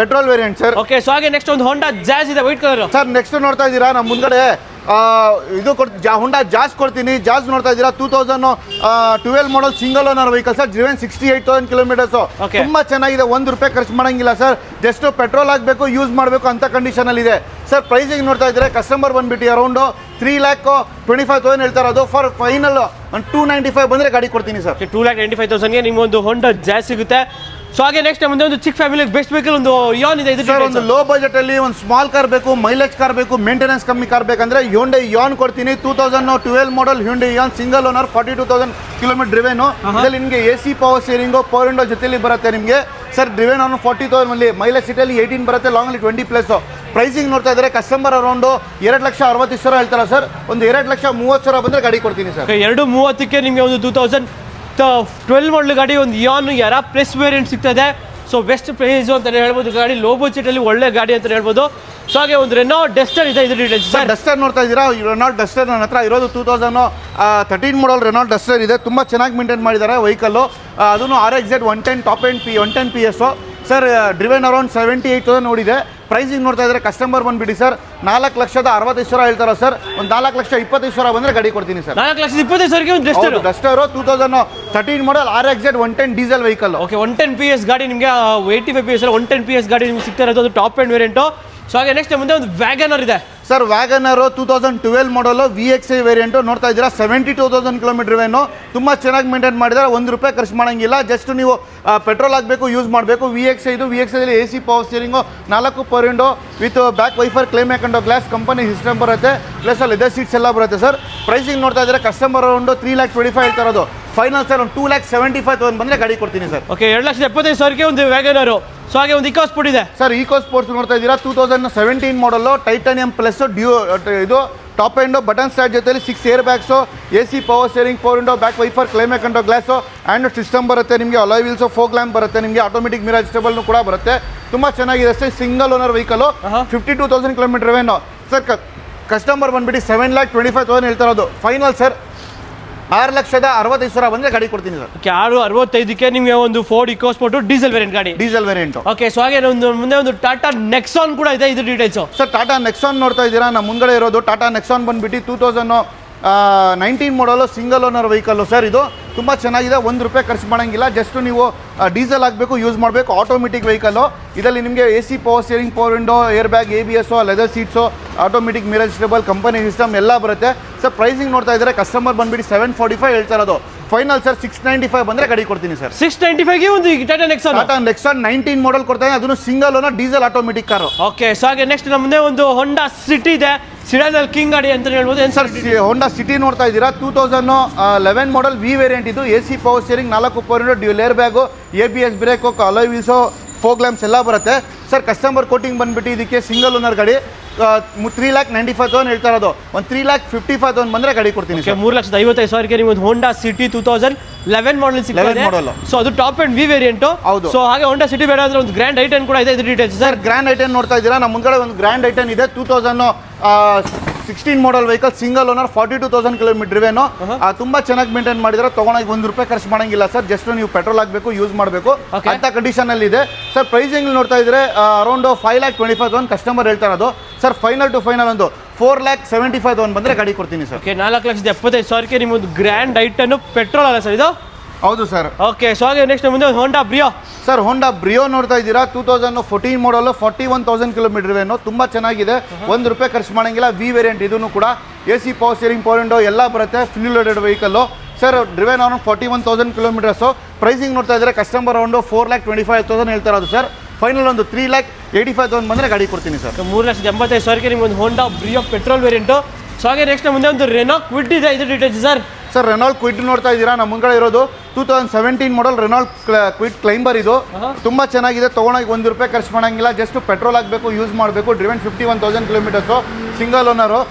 variant sir. Okay so ಹಾಗೆ ನೆಕ್ಸ್ಟ್ ಒಂದು ಹೋಂಡಾ ಜಾಜ್ ಇದೆ, ವೈಟ್ ಕಲರ್ ಸರ್. ನೆಕ್ಸ್ಟ್ ನೋಡ್ತಾ ಇದ್ದೀರಾ ನಮ್ಮ ಮುಂದ್ಗಡೆ ಇದು ಹೋಂಡಾ ಜಾಸ್ ಕೊಡ್ತೀನಿ. ಜಾಸ್ ನೋಡ್ತಾ ಇದ್ದೀರಾ 2012 model single owner vehicle sir. Driven 68,000 kilometres. Okay. ತುಂಬಾ ಚೆನ್ನಾಗಿದೆ. ₹1 ಖರ್ಚು ಮಾಡಂಗಿಲ್ಲ ಸರ್. ಜಸ್ಟ್ ಪೆಟ್ರೋಲ್ ಹಾಕಬೇಕು, ಯೂಸ್ ಮಾಡಬೇಕು ಅಂತ ಕಂಡೀಷನ್ ಅಲ್ಲಿ ಇದೆ ಸರ್. ಪ್ರೈಸಿಂಗ್ ನೋಡ್ತಾ ಇದ್ರೆ ಕಸ್ಟಮರ್ ಬಂದ್ಬಿಟ್ಟು ಅರೌಂಡ್ 3,25,000 ಹೇಳ್ತಾ ಇರೋದು. ಫಾರ್ ಫೈನಲ್ 295 ಬಂದ್ರೆ ಗಾಡಿ ಕೊಡ್ತೀನಿ ಸರ್. 2,95,000ಗೆ ನಿಮ್ಗೆ ಒಂದು ಹೋಂಡಾ ಜಾಸ್ ಸಿಗುತ್ತೆ. ಸೊ ಹಾಗೆ ನೆಕ್ಸ್ಟ್ ಮುಂದೆ ಒಂದು ಚಿಕ್ಕ ಫ್ಯಾಮಿಲಿ ಬೆಸ್ಟ್ ವೆಹಿಕಲ್ ಒಂದು ಯಾನ್ ಇದೆ. ಸರ್ ಒಂದು ಲೋ ಬಜೆಟ್ ಅಲ್ಲಿ ಒಂದು ಸ್ಮಾಲ್ ಕಾರ್ ಬೇಕು, ಮೈಲೇಜ್ ಕಾರ್ ಬೇಕು, ಮೇಂಟೆನೆನ್ಸ್ ಕಮ್ಮಿ ಕಾರ್ ಬೇಕಂದ್ರೆ ಹ್ಯುಂಡೈ ಯಾನ್ ಕೊಡ್ತೀನಿ. 2012 ಮಾಡಲ್ ಹ್ಯುಂಡೈ ಯಾನ್ ಸಿಂಗಲ್ ಓನರ್, 42,000 ಕಿಲೋಮೀಟರ್ ಡ್ರಿವೆನ್. ಇದರಲ್ಲಿ ನಿಮಗೆ AC power steering, power window ಜೊತೆಲಿ ಬರುತ್ತೆ ನಿಮಗೆ ಸರ್. ಡ್ರಿವೆನ್ ಅವನು 40,000 ಅಲ್ಲಿ, ಮೈಲೇಜ್ ಸಿಟಿಯಲ್ಲಿ 18 ಬರುತ್ತೆ, ಲಾಂಗ್ ಅಲ್ಲಿ 20+. ಪ್ರೈಸಿಂಗ್ ನೋಡ್ತಾ ಇದ್ರೆ ಕಸ್ಟಮರ್ ಅರೌಂಡ್ 2,60,000 ಹೇಳ್ತಾರೆ ಸರ್. ಒಂದು 2,30,000 ಬಂದ್ರೆ ಗಾಡಿ ಕೊಡ್ತೀನಿ ಸರ್. 2,30ಕ್ಕೆ ನಿಮಗೆ ಒಂದು 2012 ಮಾಡಲ್ ಗಾಡಿ ಒಂದು ಯಾನ್ ಯಾರಾ ಪ್ಲಸ್ ವೇರಿಯಂಟ್ ಸಿಗ್ತದೆ. ಸೊ ಬೆಸ್ಟ್ ಪ್ರೈಸ್ ಅಂತಲೇ ಹೇಳ್ಬೋದು. ಗಾಡಿ ಲೋ ಬಜೆಟಲ್ಲಿ ಒಳ್ಳೆ ಗಾಡಿ ಅಂತ ಹೇಳ್ಬೋದು. ಸೊ ಹಾಗೆ ಒಂದು ರೆನೋ ಡಸ್ಟರ್ ಇದೆ, ಇದ್ರ ಡೀಟೇಲ್ಸ್ ಸರ್. ಡಸ್ಟರ್ ನೋಡ್ತಾ ಇದ್ದೀರಾ, ರೆನಾಲ್ಟ್ ಡಸ್ಟರ್ ನನ್ನ ಹತ್ರ ಇರೋದು 2013 ಮಾಡಲ್ ರೆನಾಲ್ಟ್ ಡಸ್ಟರ್ ಇದೆ. ತುಂಬ ಚೆನ್ನಾಗಿ ಮೇಂಟೈನ್ ಮಾಡಿದ್ದಾರೆ ವೆಹಿಕಲ್ಲು. ಅದನ್ನು RXZ 110 top end 110 PS sir. Driven around 78,000 ನೋಡಿದೆ. ಪ್ರೈಸಿಂಗ್ ನೋಡ್ತಾ ಇದ್ರೆ ಕಸ್ಟಮರ್ ಬಂದ್ಬಿಡಿ ಸರ್ 4,65,000 ಹೇಳ್ತಾರೆ ಸರ್. ಒಂದು 4,25,000 ಬಂದರೆ ಗಾಡಿ ಕೊಡ್ತೀನಿ ಸರ್. 4,25,000ಗೆ ಒಂದು ಡಸ್ಟರ್ 2013 ಮಾಡಲ್ RXZ 110 diesel vehicle. Okay 110 PS ಗಾಡಿ ನಿಮಗೆ 85 PS 110 PS ಗಾಡಿ ನಿಮ್ಗೆ ಸಿಗ್ತಾ ಇರೋದು, ಅದು ಟಾಪ್ ಎಂಡ್ ವೇರಿಯಂಟು. ಸೊ ಹಾಗೆ ನೆಕ್ಸ್ಟ್ ಮುಂದೆ ಒಂದು ವ್ಯಾಗನರ್ ಇದೆ ಸರ್. ವ್ಯಾಗನರ್ 2012 ಮಾಡಲು VXI ವೇರಿಯಂಟು ನೋಡ್ತಾ ಇದ್ದೀರಾ, 72,000 ಕಿಲೋಮೀಟರ್ ಡ್ರಿವೆನು. ತುಂಬ ಚೆನ್ನಾಗಿ ಮೇಂಟೈನ್ ಮಾಡಿದ್ದಾರೆ. ₹1 ಖರ್ಚು ಮಾಡೋಂಗಿಲ್ಲ. ಜಸ್ಟ್ ನೀವು ಪೆಟ್ರೋಲ್ ಹಾಕಬೇಕು, ಯೂಸ್ ಮಾಡಬೇಕು. VXI ಇದು VXIದಲ್ಲಿ AC power steering, 4 power window with back wiper, ಕ್ಲೈಮ್ ಹಾಕೊಂಡು ಗ್ಲಾಸ್, ಕಂಪನಿ ಸಿಸ್ಟಮ್ ಬರುತ್ತೆ, ಪ್ಲಸ್ ಲೆದರ್ ಸೀಟ್ಸ್ ಎಲ್ಲ ಬರುತ್ತೆ ಸರ್. ಪ್ರೈಸಿಂಗ್ ನೋಡ್ತಾ ಇದ್ದಾರೆ ಕಸ್ಟಮರ್ ಅರೌಂಡ್ 3,25,000 ಹೇಳ್ತಾ ಇರೋದು. ಫೈನಲ್ ಸರ್ ಒಂದು 2,75,000 ಬಂದರೆ ಗಾಡಿ ಕೊಡ್ತೀನಿ ಸರ್. ಓಕೆ 2,75,000ಗೆ ಒಂದು ವ್ಯಾಗನರು. ಸೊ ಹಾಗೆ ಒಂದು ಇಕೋ ಸ್ಪೋರ್ಟ್ ಇದೆ ಸರ್. ಇಕೋ ಸ್ಪೋರ್ಟ್ಸ್ ನೋಡ್ತಾ ಇದ್ದೀರಾ 2017 ಮಾಡಲು, ಟೈಟಾನಿಯಂ ಪ್ಲಸ್ ಇದು ಟಾಪ್ ಎಂಡು, ಬಟನ್ ಸ್ಟಾರ್ಟ್ ಜೊತೆಲಿ 6 air bags, AC power steering, power window, back wiper, ಕ್ಲೈಮ್ ಹಾಕೊಂಡು ಗ್ಲಾಸು, ಆ್ಯಂಡ್ ಸಿಸ್ಟಮ್ ಬರುತ್ತೆ ನಿಮಗೆ, ಅಲಾಯ್ ವೀಲ್ಸು, ಫೋಕ್ ಲ್ಯಾಂಪ್ ಬರುತ್ತೆ ನಿಮಗೆ, ಆಟೋಮೆಟಿಕ್ ಮಿರರ್ ಅಡ್ಜಸ್ಟಬಲ್ನು ಕೂಡ ಬರುತ್ತೆ. ತುಂಬ ಚೆನ್ನಾಗಿದೆ sir. Single owner vehicle, 52,000 kilometre driven sir. Customer ಬಂದ್ಬಿಟ್ಟು 7,25,000 ಹೇಳ್ತಾ ಇರೋದು. ಫೈನಲ್ ಸರ್ 6,65,000 ಬಂದರೆ ಗಾಡಿ ಕೊಡ್ತೀನಿ ಸರ್. 6,65ಕ್ಕೆ ನಿಮಗೆ ಒಂದು Ford EcoSport diesel variant ಗಾಡಿ, ಡೀಸೆಲ್ ವೇರಿಯಂಟ್. ಓಕೆ ಸೊ ಹಾಗೆ ಒಂದು ಮುಂದೆ ಒಂದು ಟಾಟಾ ನೆಕ್ಸಾನ್ ಕೂಡ ಇದೆ, ಇದು ಡೀಟೇಲ್ಸ್ ಸರ್. ಟಾಟಾ ನೆಕ್ಸಾನ್ ನೋಡ್ತಾ ಇದ್ದೀರಾ, ನಮ್ಮ ಮುಂಗಡೆ ಇರೋದು ಟಾಟಾ ನೆಕ್ಸಾನ್ ಬಂದ್ಬಿಟ್ಟು 2019 ಮಾಡಲು ಸಿಂಗಲ್ ಓನರ್ ವೆಹಿಕಲ್ಲು ಸರ್. ಇದು ತುಂಬ ಚೆನ್ನಾಗಿದೆ. ₹1 ಖರ್ಚು ಮಾಡೋಂಗಿಲ್ಲ. ಜಸ್ಟ್ ನೀವು ಡೀಸೆಲ್ ಹಾಕಬೇಕು, ಯೂಸ್ ಮಾಡಬೇಕು. Automatic vehicle. ಇದರಲ್ಲಿ ನಿಮಗೆ AC power steering, power window, air bag, ABS, leather seats, automatic mirror adjustable, company system ಎಲ್ಲ ಬರುತ್ತೆ ಸರ್. ಪ್ರೈಸಿಂಗ್ ನೋಡ್ತಾ ಇದ್ದಾರೆ ಕಸ್ಟಮರ್ ಬಂದ್ಬಿಟ್ಟು 745 ಹೇಳ್ತಾ ಇರೋದು. ಫೈನಲ್ ಸರ್ 695 ಬಂದರೆ ಗಾಡಿ ಕೊಡ್ತೀನಿ ಸರ್. 695ಗೆ ಒಂದು ಟಾಟಾ ನೆಕ್ಸಾನ್ 19 ಮಾಡಲ್ ಕೊಡ್ತಾನೆ. ಅದನ್ನು single owner diesel automatic car. Okay so ಹಾಗೆ ನೆಕ್ಸ್ಟ್ ನಮ್ಮ ಮುಂದೆ ಒಂದು ಹೋಂಡಾ ಸಿಟಿ ಇದೆ, ಸಿಡಾನಲ್ಲಿ ಕಿಂಗ್ ಗಾಡಿ ಅಂತ ಹೇಳ್ಬೋದು. ಏನು ಸರ್ ಹೋಂಡಾ ಸಿಟಿ ನೋಡ್ತಾ ಇದ್ದೀರಾ 2011 ಮಾಡಲ್ V ವೇರಿಯಂಟ್ ಇದು. AC power steering, 4 power window, dual air bag, ABS brake, alloy wheels, fog lamps ಎಲ್ಲ ಬರುತ್ತೆ ಸರ್. ಕಸ್ಟಮರ್ ಕೋಟಿಂಗ್ ಬಂದ್ಬಿಟ್ಟು ಇದಕ್ಕೆ ಸಿಂಗಲ್ ಓನರ್ ಗಾಡಿ 3,95,000 ಹೇಳ್ತಾ ಇರೋದು. ಒಂದು 3,55,000 ಬಂದರೆ ಗಾಡಿ ಕೊಡ್ತೀನಿ ಸರ್. 3,55,000ಗೆ ನೀವು ಒಂದು ಹೋಂಡಾ ಸಿಟಿ 2011 ಮಾಡಲ್ ಸಿಗ್ತದೆ. ಸೊ ಅದು ಟಾಪ್ ಅಂಡ್ V ವೇರಿಯಂಟು. ಹೌದು. ಸೊ ಹಾಗೆ ಹೋಂಡಾ ಸಿಟಿ ಬೇಡ ಅಂದ್ರೆ ಒಂದು ಗ್ರ್ಯಾಂಡ್ ಐಟನ್ ಕೂಡ ಇದೆ, ಇದು ಡೀಟೇಲ್ಸ್ ಸರ್. ಗ್ರ್ಯಾಂಡ್ ಐಟನ್ ನೋಡ್ತಾ ಇದ್ದೀರಾ, ನಮ್ಮ ಮುಂದ್ಗಡೆ ಒಂದು ಗ್ರ್ಯಾಂಡ್ ಐಟನ್ ಇದೆ. 2016 ಮಾಡಲ್ vehicle, single owner, 42,000 kilometre driven. ತುಂಬ ಚೆನ್ನಾಗಿ ಮೇಂಟೈನ್ ಮಾಡಿದ್ರೆ. ತೊಗೊಂಡೋಗಿ ₹1 ಖರ್ಚು ಮಾಡೋಂಗಿಲ್ಲ ಸರ್. ಜಸ್ಟ್ ನೀವು ಪೆಟ್ರೋಲ್ ಹಾಕಬೇಕು, ಯೂಸ್ ಮಾಡಬೇಕು ಅಂತ ಕಂಡೀಷನ್ ಅಲ್ಲಿ ಇದೆ ಸರ್. ಪ್ರೈಸಿಂಗ್ ನೋಡ್ತಾ ಇದ್ರೆ ಅರೌಂಡ್ 5,25,000 ಕಸ್ಟಮರ್ ಹೇಳ್ತಾ ಇರೋದು ಸರ್. ಫೈನಲ್ ಟು ಫೈನಲ್ ಒಂದು 4,75,000 ಬಂದರೆ ಗಾಡಿ ಕೊಡ್ತೀನಿ ಸರ್. ಓಕೆ 4,75,000ಗೆ ನಿಮ್ಮೊಂದು ಗ್ರ್ಯಾಂಡ್ ಐಟನ್ ಪೆಟ್ರೋಲ್ ಅಲ್ಲ ಸರ್ ಇದು? ಹೌದು ಸರ್. ಓಕೆ, ಸೊ ಹಾಗೆ ನೆಕ್ಸ್ಟ್ ಮುಂದೆ ಒಂದು Honda Brio. Sir Honda Brio ನೋಡ್ತಾ ಇದ್ದೀರಾ, 2014 ಮಾಡಲು 41,000 ಕಿಲೋಮೀಟರ್ ಇವೇನು, ತುಂಬ ಚೆನ್ನಾಗಿದೆ. ₹1 ಖರ್ಚು ಮಾಡೋಂಗಿಲ್ಲ. ವಿ ವೇರಿಯಂಟ್ ಇದನ್ನು ಕೂಡ AC power steering, power window ಎಲ್ಲ ಬರುತ್ತೆ. Full loaded vehicle sir. Driven around 41,000 kilometres. Pricing ನೋಡ್ತಾ ಇದ್ದಾರೆ ಕಸ್ಟಮರ್ ಅರೌಂಡು 4,25,000 ಹೇಳ್ತಾ ಇರೋದು ಸರ್. ಫೈನಲ್ ಒಂದು 3,85,000 ಬಂದರೆ ಗಾಡಿ ಕೊಡ್ತೀನಿ ಸರ್. 3,85,000 ನಿಮ್ಗೆ ಒಂದು Honda Brio petrol variant. So ಹಾಗೆ ನೆಕ್ಸ್ಟ್ ಮುಂದೆ ಒಂದು ರೆನೋ ಕ್ವಿಡ್ ಇದೆ, ಇದು details sir. Sir Renault Kwid ನೋಡ್ತಾ ಇದ್ದೀರಾ, ನಮ್ಮ ಮುಂಗಡೆ ಇರೋದು 2017 ಮಾಡಲ್ ರೆನಾಲ್ಡ್ ಕ್ವಿಡ್ ಕ್ಲೈಂಬರ್. ಇದು ತುಂಬ ಚೆನ್ನಾಗಿದೆ. ತೊಗೊಂಡೋಗಿ ₹1 ಖರ್ಚು ಮಾಡೋಂಗಿಲ್ಲ. ಜಸ್ಟ್ ಪೆಟ್ರೋಲ್ ಹಾಕಬೇಕು, ಯೂಸ್ ಮಾಡಬೇಕು. Driven 51,000 kilometres. Single owner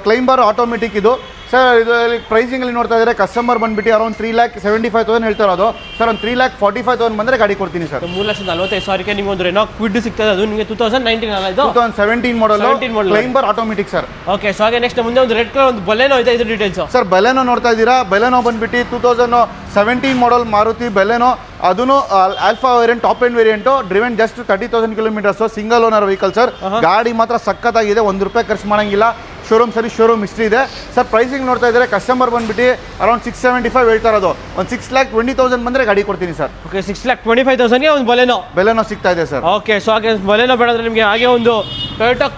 climber automatic ಇದು ಸರ್. ಇದರಲ್ಲಿ ಪ್ರೈಸಿಂಗಲ್ಲಿ ನೋಡ್ತಾ ಇದ್ದಾರೆ ಕಸ್ಟಮರ್ ಬಂದುಬಿಟ್ಟು ಅರೌಂಡ್ 3,75,000 ಹೇಳ್ತಾ ಇರೋದು ಸರ್. ಒಂದು 3,45,000 ಬಂದರೆ ಗಾಡಿ ಕೊಡ್ತೀನಿ ಸರ್. 3,45,000 ನಿಮ್ಗೆ ಒಂದು ರೆನೋ ಕ್ವಿಡ್ ಸಿಗ್ತದೆ. ಅದು ನಿಮಗೆ 2019 ಅಲ್ಲ, ಇದು 2017 model climber automatic sir. Okay, so ಹಾಗೆ ನೆಕ್ಸ್ಟ್ ಮುಂದೆ ಒಂದು ರೆಡ್ ಕಲರ್ ಒಂದು ಬಲೆನೋ ಇದೆ, ಇದು ಡೀಟೇಲ್ಸ್ ಸರ್. ಬಲೆನೋ ನೋಡ್ತಾ ಇದ್ದೀರಾ, ಬಲೆನೋ ಬಂದುಬಿಟ್ಟು 2017 ಮಾಡಲ್ ಮಾರುತಿ ಬಲೆನೋ. ಅದೂ alpha variant, top end variant. Driven just 30,000 kilometres. Single owner vehicle sir. ಗಾಡಿ ಮಾತ್ರ ಸಖತ್ತಾಗಿದೆ. ₹1 ಖರ್ಚು ಮಾಡೋಂಗಿಲ್ಲ. ಶೋರೂಮ್ ಸರಿ, ಶೋರೂಮ್ ಹಿಸ್ಟ್ರಿ ಇದೆ ಸರ್. ಪ್ರೈಸಿಂಗ್ ನೋಡ್ತಾ ಇದ್ದಾರೆ ಕಸ್ಟಮರ್ ಬಂದುಬಿಟ್ಟು ಅರೌಂಡ್ 675 ಹೇಳ್ತಾ ಇರೋದು. ಒಂದು 6,20,000 ಬಂದರೆ ಗಾಡಿ ಕೊಡ್ತೀನಿ ಸರ್. ಓಕೆ, 6,25,000ಗೆ ಒಂದು ಬಲೆನೋ ಸಿಗ್ತಾ ಇದೆ ಸರ್. ಓಕೆ, ಸೊ ಹಾಗೆ ಬಲೆನೋ ಬೇಡಂದ್ರೆ ನಿಮಗೆ ಹಾಗೆ ಒಂದು ಟೊಯೋಟಾ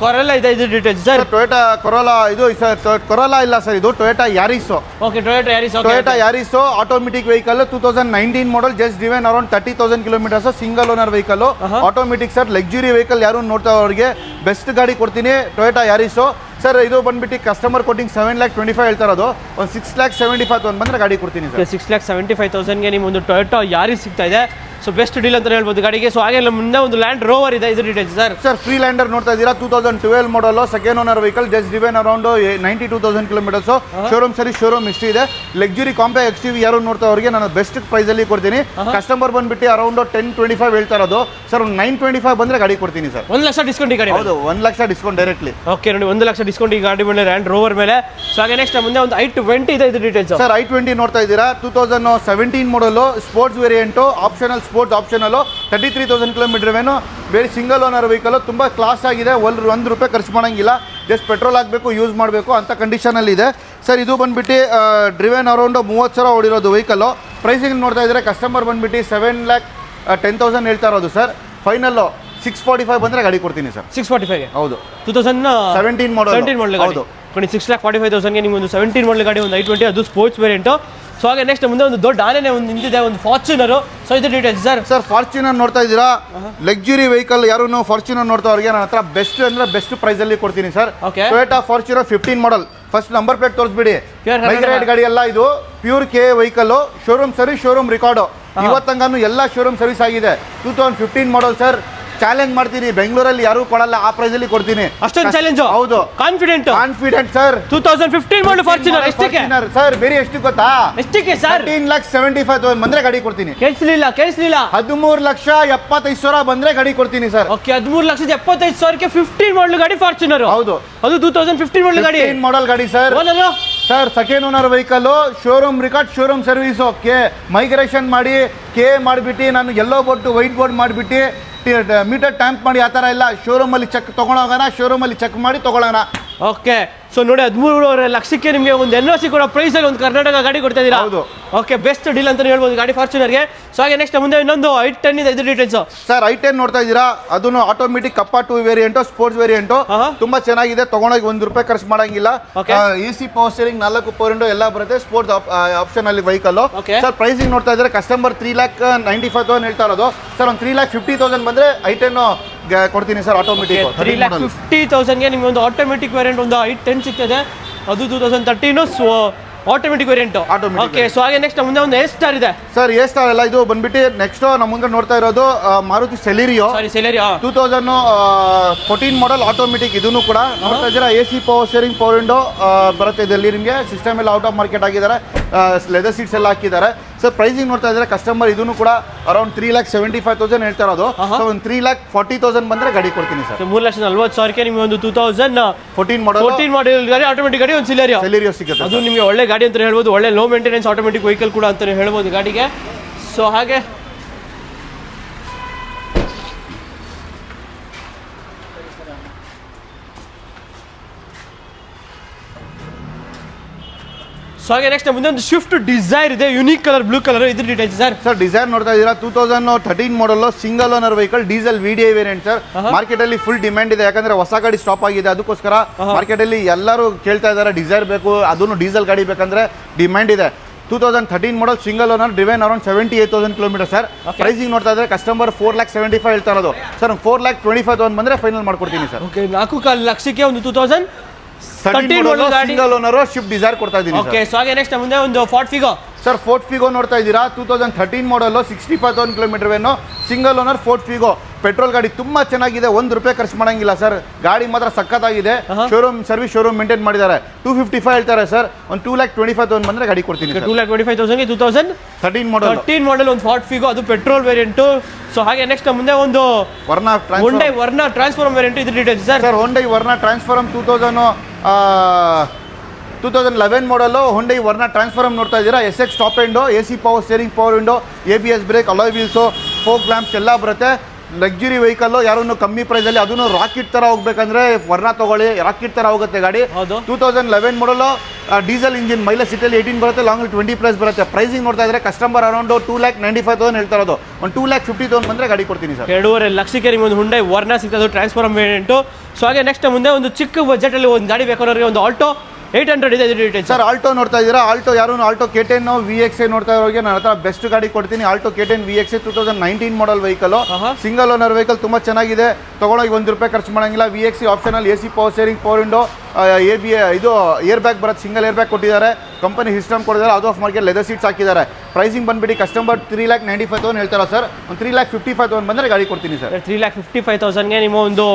ಕೊರೋಲಾ ಇದೆ, ಇದು ಡೀಟೇಲ್ಸ್ ಸರ್. ಟೊಯೋಟಾ ಕೊರೋಲಾ ಇದು ಸರ್. ಕೊರೋಲಾ ಇಲ್ಲ ಸರ್, ಇದು Toyota Yaris. Okay, Toyota Yaris automatic vehicle. 2019 model, just driven around 30,000 kilometres. Single owner vehicle, automatic sir. Luxury vehicle ಯಾರು ನೋಡ್ತಾ ಅವ್ರಿಗೆ ಬೆಸ್ಟ್ ಗಾಡಿ ಕೊಡ್ತೀನಿ. Toyota Yaris sir. ಇದು ಬಂದ್ಬಿಟ್ಟು ಕಸ್ಟಮರ್ ಕೊಟ್ಟಿಂಗ್ 7,25,000 ಹೇಳ್ತಾ ಇರೋದು. ಒಂದು 6,75,000 ಬಂದರೆ ಗಾಡಿ ಕೊಡ್ತೀನಿ ಸರ್. 6,75,000ಗೆ ನಿಮ್ಮ ಒಂದು ಟೊಯೋಟಾ ಯಾರಿ ಸಿಗ್ತಾ ಇದೆ. ಸೊ ಬೆಸ್ಟ್ ಡೀಲ್ ಅಂತ ಹೇಳ್ಬೋದು ಗಾಡಿಗೆ. ಸೊ ಹಾಗೆ ಮುಂದೆ ಒಂದು ಲ್ಯಾಂಡ್ ರೋವರ್ ಇದೆ, ಇದು details sir. Sir Freelander ನೋಡ್ತಾ ಇದ್ದೀರಾ, 2012 model, second owner vehicle. Just driven around 92,000 kilometres. Showroom ಸರಿ, ಶೋರೂಮ್ ಹಿಸ್ಟ್ರಿ ಇದೆ. ಲಕ್ಸುರಿ ಕಾಂಪ್ಯಾಕ್ಟ್ XUV ಯಾರು ನೋಡ್ತಾ ಅವ್ರಿಗೆ ನಾನು ಬೆಸ್ಟ್ ಪ್ರೈಸಲ್ಲಿ ಕೊಡ್ತೀನಿ. ಕಸ್ಟಮರ್ ಬಂದ್ಬಿಟ್ಟು ಅರೌಂಡ್ 10,25 ಹೇಳ್ತಾ ಇರೋದು ಸರ್. ಒಂದು 9,25 ಬಂದರೆ ಗಾಡಿ ಕೊಡ್ತೀನಿ ಸರ್. 1,00,000 ಡಿಸ್ಕೌಂಟ್ ಈ ಗಾಡಿ. ಹೌದು, 1,00,000 ಡಿಸ್ಕೌಂಟ್ ಡೈರೆಕ್ಟ್ಲಿ. ಓಕೆ, ನೋಡಿ 1,00,000 ಡಿಸ್ಕೌಂಟ್ ಈ ಗಾಡಿ ಮೇಲೆ, ಲ್ಯಾಂಡ್ ರೋವರ್ ಮೇಲೆ. ಸೊ ಹಾಗೆ ನೆಕ್ಸ್ಟ್ ಮುಂದೆ ಒಂದು i20 ಇದೆ, ಇದು ಡೀಟೇಲ್ಸ್ ಸರ್. i20 ನೋಡ್ತಾ ಇದ್ದೀರಾ, 2017 ಮಾಡಲು, sports variant. Optional sports optional. 33,000 kilometre ಏನು. ಬೇರೆ ಸಿಂಗಲ್ ಓನರ್ ವೆಹಿಕಲ್. ತುಂಬ ಕ್ಲಾಸ್ ಆಗಿದೆ. ₹1 ಖರ್ಚು ಮಾಡೋಂಗಿಲ್ಲ. ಜಸ್ಟ್ ಪೆಟ್ರೋಲ್ ಹಾಕಬೇಕು, ಯೂಸ್ ಮಾಡಬೇಕು ಅಂತ ಕಂಡೀಷನಲ್ಲಿ ಇದೆ ಸರ್. ಇದು ಬಂದುಬಿಟ್ಟು ಡ್ರಿವೆನ್ ಅರೌಂಡ್ 30,000 ಓಡಿರೋದು ವೆಹಿಕಲ್ಲು. ಪ್ರೈಸಿಂಗ್ ನೋಡ್ತಾ ಇದ್ದಾರೆ ಕಸ್ಟಮರ್ ಬಂದುಬಿಟ್ಟು 7,10,000 ಹೇಳ್ತಾ ಇರೋದು ಸರ್. ಫೈನಲ್ಲು 645 ಬಂದರೆ ಗಾಡಿ ಕೊಡ್ತೀನಿ ಸರ್. 645 ಹೌದು. 2017 ಮಾಡಲ್ ಹೌದು. 6,45,000ಗೆ ನಿಮ್ಗೆ ಒಂದು 17 ಮಾಡಲ್ ಗಾಡಿ, ಒಂದು i20, ಅದು ಸ್ಪೋರ್ಟ್ಸ್ ವೇರಿಯಂಟು. ಸೊ ಹಾಗೆ ನೆಕ್ಸ್ಟ್ ಮುಂದೆ ಒಂದು ದೊಡ್ಡ ಆನೆ ಒಂದು ನಿಂತಿದೆ, ಒಂದು ಫಾರ್ಚುನರು. ಸೊ ಇದು ಡೀಟೇಲ್ಸ್ ಸರ್. ಸರ್ ಫಾರ್ಚುನರ್ ನೋಡ್ತಾ ಇದ್ದೀರಾ, ಲಕ್ಸುರಿ ವೆಹಿಕಲ್ ಯಾರು ಫಾರ್ಚುನರ್ ನೋಡ್ತಾ ಅವ್ರಿಗೆ ನನ್ನ ಹತ್ರ ಬೆಸ್ಟ್ ಅಂದರೆ ಬೆಸ್ಟ್ ಪ್ರೈಸಲ್ಲಿ ಕೊಡ್ತೀನಿ sir. Toyota Fortuner 15 model. First number plate ತೋರಿಸ್ಬಿಡಿ. ಮೈಗ್ರೇಟ್ ಗಾಡಿ ಎಲ್ಲ ಇದು ಪ್ಯೂರ್ ಕೆ vehicle. Showroom service, showroom record. ಇವತ್ತಂಗಾನು ಎಲ್ಲ ಶೋರೂಮ್ ಸರ್ವಿಸ್ ಆಗಿದೆ. 2015 ಮಾಡಲ್ ಸರ್. ಚಾಲೆಂಜ್ ಮಾಡ್ತೀನಿ, ಬೆಂಗಳೂರಲ್ಲಿ ಯಾರು ಕೊಡಲ್ಲ ಆ ಪ್ರೈಸ್ ಅಲ್ಲಿ ಕೊಡ್ತೀನಿ. ಅಷ್ಟೊಂದು ಚಾಲೆಂಜ್? ಹೌದು. Confident sir. 2015 ಮಾಡಲ್ ಫಾರ್ಚುನರ್ ಎಷ್ಟಕ್ಕೆ ಸರ್? ಬೇರೆ ಎಷ್ಟು ಗೊತ್ತಾ? ಎಷ್ಟಕ್ಕೆ ಸರ್? 13,75,000 ಬಂದ್ರೆ ಗಾಡಿ ಕೊಡ್ತೀನಿ. ಕೇಳಿಸ್ಲಿಲ್ಲ 13,75,000 ಬಂದ್ರೆ ಗಾಡಿ ಕೊಡ್ತೀನಿ ಸರ್. ಓಕೆ, 13,75,000ಕ್ಕೆ 15 ಮಾಡಲ್ ಗಾಡಿ ಫಾರ್ಚುನರ್. ಹೌದು, ಅದು 2015 ಮಾಡಲ್ ಗಾಡಿ. ಮಾಡಲ್ ಗಾಡಿ sir. Sir second owner vehicle, showroom record, showroom service. Okay, migration ಮಾಡಿ ಕೆ ಮಾಡಿಬಿಟ್ಟು ನಾನು ಎಲ್ಲೋ ಬೋರ್ಡ್ ವೈಟ್ ಬೋರ್ಡ್ ಮಾಡಿಬಿಟ್ಟು ಮೀಟರ್ ಟ್ಯಾಂಪ್ ಮಾಡಿ ಆ ಥರ ಇಲ್ಲ. ಶೋರೂಮಲ್ಲಿ ಚೆಕ್ ತೊಗೊಂಡೋಗೋಣ, ಶೋರೂಮಲ್ಲಿ ಚೆಕ್ ಮಾಡಿ ತೊಗೊಳ್ಳೋಣ. ಓಕೆ, ಸೊ ನೋಡಿ 13 ಲಕ್ಷಕ್ಕೆ ನಿಮಗೆ ಒಂದು NOC ಕೊಡೋ ಪ್ರೈಸಲ್ಲಿ ಒಂದು ಕರ್ನಾಟಕ ಗಾಡಿ ಕೊಡ್ತಾ ಇದ್ದೀರಾ. ಹೌದು. ಓಕೆ, ಬೆಸ್ಟ್ ಡೀಲ್ ಅಂತ ಹೇಳ್ಬೋದು ಗಾಡಿ ಫಾರ್ಚುನರ್ಗೆ. ಸೊ ಹಾಗೆ ನೆಕ್ಸ್ಟ್ ಮುಂದೆ ಇನ್ನೊಂದು i10 ಇದೆ, ಇದು ಡೀಟೇಲ್ಸ್ ಸರ್. i10 ನೋಡ್ತಾ ಇದ್ದೀರಾ, ಅದನ್ನು ಆಟೋಮೆಟಿಕ್ ಕಪ್ಪ 2 ವೇರಿಯಂಟು, ಸ್ಪೋರ್ಟ್ಸ್ ವೇರಿಯಂಟು. ತುಂಬಾ ಚೆನ್ನಾಗಿದೆ. ತೊಗೊಂಡೋಗಿ ₹1 ಖರ್ಚು ಮಾಡಂಗಿಲ್ಲ. AC power steering, 4 power window ಎಲ್ಲ ಬರುತ್ತೆ. ಸ್ಪೋರ್ಟ್ಸ್ ಆಪ್ಷನ್ ಅಲ್ಲಿ ವೆಹಿಕಲ್ ಸರ್. ಪ್ರೈಸಿಂಗ್ ನೋಡ್ತಾ ಇದ್ದಾರೆ ಕಸ್ಟಮರ್ 3,95,000 ಹೇಳ್ತಾ ಇರೋದು ಸರ್. ಒಂದು 3,50,000 ಬಂದ್ರೆ i10 ಕೊಡ್ತೀನಿ ಸರ್. ಆಟೋಮೆಟಿಕ್ 3,50,000ಗೆ ನಿಮ್ಗೆ ಒಂದು ಆಟೋಮೆಟಿಕ್ ವೇರಿಯಂಟ್ ಒಂದು i10 ಸಿಗ್ತದೆ. ಅದು 2013 ಆಟೋಮೆಟಿಕ್ ವೇರಿಯಂಟ್. ಓಕೆ, ಸೊ ಹಾಗೆ ನೆಕ್ಸ್ಟ್ ಮುಂದೆ ಒಂದು ಎ ಸ್ಟಾರ್ ಇದೆ ಸರ್. ಎ ಸ್ಟಾರ್ ಅಲ್ಲ, ಇದು ಬಂದ್ಬಿಟ್ಟು ನೆಕ್ಸ್ಟ್ ನಮ್ಮ ಮುಂದೆ ನೋಡ್ತಾ ಇರೋದು ಮಾರುತಿ ಸೆಲೆರಿಯೋ. 2014 ಮಾಡಲ್ ಆಟೋಮೆಟಿಕ್. ಇದನ್ನು ಕೂಡ ನೋಡ್ತಾ ಇದ್ದೀರಾ. AC power steering, power window ಬರುತ್ತೆ. ಇದರಲ್ಲಿ ನಿಮಗೆ ಸಿಸ್ಟಮ್ ಎಲ್ಲ ಔಟ್ ಆಫ್ ಮಾರ್ಕೆಟ್ ಆಗಿದ್ದಾರೆ. ಲೆದರ್ ಸೀಟ್ಸ್ ಎಲ್ಲ ಹಾಕಿದ್ದಾರೆ ಸರ್. ಪ್ರೈಸಿಂಗ್ ನೋಡ್ತಾ ಇದ್ದಾರೆ ಕಸ್ಟಮರ್, ಇದನ್ನು ಕೂಡ ಅರೌಂಡ್ 3,75,000 ಹೇಳ್ತಾ ಇರೋದು. ಸೊ ಒಂದು 3,40,000 ಬಂದ್ರೆ ಗಾಡಿ ಕೊಡ್ತೀನಿ ಸರ್. 3,40,000ಕ್ಕೆ ನಿಮಗೆ ಒಂದು 2014 ಮಾಡಲ್ ಗಾಡಿ, ಆಟೋಮೆಟಿಕ್ ಗಾಡಿ, ಒಂದು ಸೆಲೆರಿಯೋ ಸಿಗುತ್ತೆ. ಅದು ನಿಮಗೆ ಒಳ್ಳೆ ಗಾಡಿ ಅಂತ ಹೇಳ್ಬೋದು. ಒಳ್ಳೆ ಲೋ ಮೇಂಟೆನೆನ್ಸ್ ಆಟೋಮೆಟಿಕ್ ವೆಹಿಕಲ್ ಕೂಡ ಅಂತ ಹೇಳ್ಬೋದು ಗಾಡಿಗೆ. ಸೊ ಹಾಗೆ ಸೊ ಹಾಗೆ ನೆಕ್ಸ್ಟ್ ಮುಂದೆ ಒಂದು ಸ್ವಿಫ್ಟ್ ಡಿಸೈರ್ ಇದೆ, ಯುನೀಕ್ ಕಲರ್ ಬ್ಲೂ ಕಲರ್, ಇದ್ರ ಡೀಟೇಲ್ಸ್ ಸರ್. ಸರ್ ಡಿಸೈರ್ ನೋಡ್ತಾ ಇದ್ದೀರಾ 2013 ಮಾಡಲ್ single owner vehicle diesel VDI variant sir. Market ಅಲ್ಲಿ ಫುಲ್ ಡಿಮ್ಯಾಂಡ್ ಇದೆ, ಯಾಕಂದ್ರೆ ಹೊಸ ಗಾಡಿ ಸ್ಟಾಪ್ ಆಗಿದೆ, ಅದಕ್ಕೋಸ್ಕರ ಮಾರ್ಕೆಟ್ ಅಲ್ಲಿ ಎಲ್ಲರೂ ಕೇಳ್ತಾ ಇದ್ದಾರೆ ಡಿಸೈರ್ ಬೇಕು, ಅದನ್ನು ಡೀಸೆಲ್ ಗಾಡಿ ಬೇಕಂದ್ರೆ ಡಿಮ್ಯಾಂಡ್ ಇದೆ. 2013 ಮಾಡಲ್ single owner driven around 78,000 kilometre sir. Pricing ನೋಡ್ತಾ ಇದ್ರೆ ಕಸ್ಟಮರ್ 4,75,000 ಹೇಳ್ತಾ ಇರೋದು ಸರ್. 4,25,000 ಬಂದ್ರೆ ಫೈನಲ್ ಮಾಡ್ಕೊಡ್ತೀನಿ ಸರ್. ಓಕೆ, 4.25 ಲಕ್ಷಕ್ಕೆ ಒಂದು 2013 ಮಾಡಲ್ ಗಾಡಿ ಸಿಂಗಲ್ ಓನರ್ ಶಿಫ್ಟ್ ಡಿಸೈರ್ ಕೊಡ್ತಾ ಇದ್ದೀನಿ. ಓಕೆ, ಸೊ ಹಾಗೆ ನೆಕ್ಸ್ಟ್ ಮುಂದೆ ಒಂದು Ford Figo sir. Ford Figo ನೋಡ್ತಾ ಇದ್ದೀರಾ 2013 ಮಾಡಲ್ 65,000 ಕಿಲೋಮೀಟರ್ ವೇನು single owner Ford Figo petrol ಗಾಡಿ ತುಂಬಾ ಚೆನ್ನಾಗಿದೆ, ₹1 ಖರ್ಚು ಮಾಡಂಗಿಲ್ಲ ಸರ್. ಗಾಡಿ ಮಾತ್ರ ಸಕ್ಕತ್ತಾಗಿದೆ, ಶೋರೂಮ್ ಸರ್ವಿಸ್ ಶೋರೂಮ್ ಮೇಂಟೈನ್ ಮಾಡಿದ್ದಾರೆ. 255 ಹೇಳ್ತಾರೆ ಸರ್. ಒಂದು 2,25,000 ಬಂದ್ರೆ ಗಾಡಿ ಕೊಡ್ತೀನಿ. 2,25,000ಗೆ 2013 ಮಾಡಲ್ ಒಂದು ಫೋರ್ಡ್ ಫಿಗೋ, ಅದು ಪೆಟ್ರೋಲ್ ವೇರಿಯಂಟು. ಸೊ ಹಾಗೆ ನೆಕ್ಸ್ಟ್ ಮುಂದೆ ಒಂದು ಹೊಂಡೈ ವರ್ನಾ ಟ್ರಾನ್ಸ್ಫಾರ್ಮ್ ವೇರಿಯಂಟ್, ಇದ್ರ details sir. Sir Hyundai Verna Transform 2011 model Hyundai Verna Transform ನೋಡ್ತಾ ಇದ್ದೀರಾ. SX top end, AC power steering, power window, ABS brake, alloy wheels, fog lamps ಎಲ್ಲ ಬರುತ್ತೆ. ಲಕ್ಸುರಿ ವೆಹಿಕಲ್, ಯಾರನ್ನು ಕಮ್ಮಿ ಪ್ರೈಸಲ್ಲಿ, ಅದನ್ನು ರಾಕೆಟ್ ಥರ ಹೋಗ್ಬೇಕಂದ್ರೆ ವರ್ನಾ ತಗೊಳ್ಳಿ, ರಾಕೆಟ್ ಥರ ಹೋಗುತ್ತೆ ಗಾಡಿ. 2011 ಮಾಡಲು ಡೀಸೆಲ್ ಇಂಜಿನ್, ಮೈಲೇಜ್ ಸಿಟಿಯಲ್ಲಿ 18 ಬರುತ್ತೆ, ಲಾಂಗ್ 20+ ಬರುತ್ತೆ. ಪ್ರೈಸಿಂಗ್ ನೋಡ್ತಾ ಇದ್ರೆ ಕಸ್ಟಮರ್ ಅರೌಂಡ್ 2,95,000 ಹೇಳ್ತಾ ಇರೋದು. ಒಂದು 2,50,000 ಬಂದರೆ ಗಾಡಿ ಕೊಡ್ತೀನಿ ಸರ್. 2.5 ಲಕ್ಷಕ್ಕೆ ನಿಮಗೆ ಒಂದು ಹುಂಡೈ ವರ್ನಾ ಸಿಗ್ತದೆ, ಟ್ರಾನ್ಸ್ಫಾರ್ಮ್ ವೇರಿಯಂಟು. ಸೊ ಹಾಗೆ ನೆಕ್ಸ್ಟ್ ಮುಂದೆ ಒಂದು ಚಿಕ್ಕ ಬಜೆಟಲ್ಲಿ ಒಂದು ಗಾಡಿ ಬೇಕಾದ್ರೆ ಒಂದು ಆಲ್ಟೋ 800 ಇದೆ ಡೀಟೇಲ್ಸ್ ಸರ್. ಆಲ್ಟೋ ನೋಡ್ತಾ ಇದ್ದೀರಾ, ಆಲ್ಟೋ ಯಾರು ಆಲ್ಟೋ K10 VXA ನೋಡ್ತಾ ಇರೋರಿಗೆ ನನ್ನ ಹತ್ರ ಬೆಸ್ಟ್ ಗಾಡಿ ಕೊಡ್ತೀನಿ. ಆಲ್ಟೋ K10 VXA 2019 ಮಾಡಲ್ ವೆಹಿಕಲ್, ಸಿಂಗಲ್ ಓನರ್ ವೆಹಿಕಲ್, ತುಂಬಾ ಚೆನ್ನಾಗಿದೆ. ತಗೊಳ್ಳೋಗಿ ₹1 ಖರ್ಚು ಮಾಡಂಗಿಲ್ಲ. VXA optional, AC power steering, power window, ಇದು ಏರ್ ಬ್ಯಾಗ್ ಬರುತ್ತೆ, ಸಿಂಗಲ್ ಏರ್ ಬ್ಯಾಗ್ ಕೊಟ್ಟಿದ್ದಾರೆ. ಕಂಪನಿ ಸಿಸ್ಟಮ್ ಕೊಟ್ಟಿದ್ದಾರೆ, out of market leather seats ಹಾಕಿದ್ದಾರೆ. ಪ್ರೈಸಿಂಗ್ ಬಂದ್ಬಿಟ್ಟು ಕಸ್ಟಮರ್ 3,95,000 ಹೇಳ್ತಾರೆ ಸರ್. ಒಂದು 3,55,000 ಬಂದರೆ ಗಾಡಿ ಕೊಡ್ತೀನಿ ಸರ್. 3,55,000ಗೆ ನಿಮ್ಮ ಒಂದು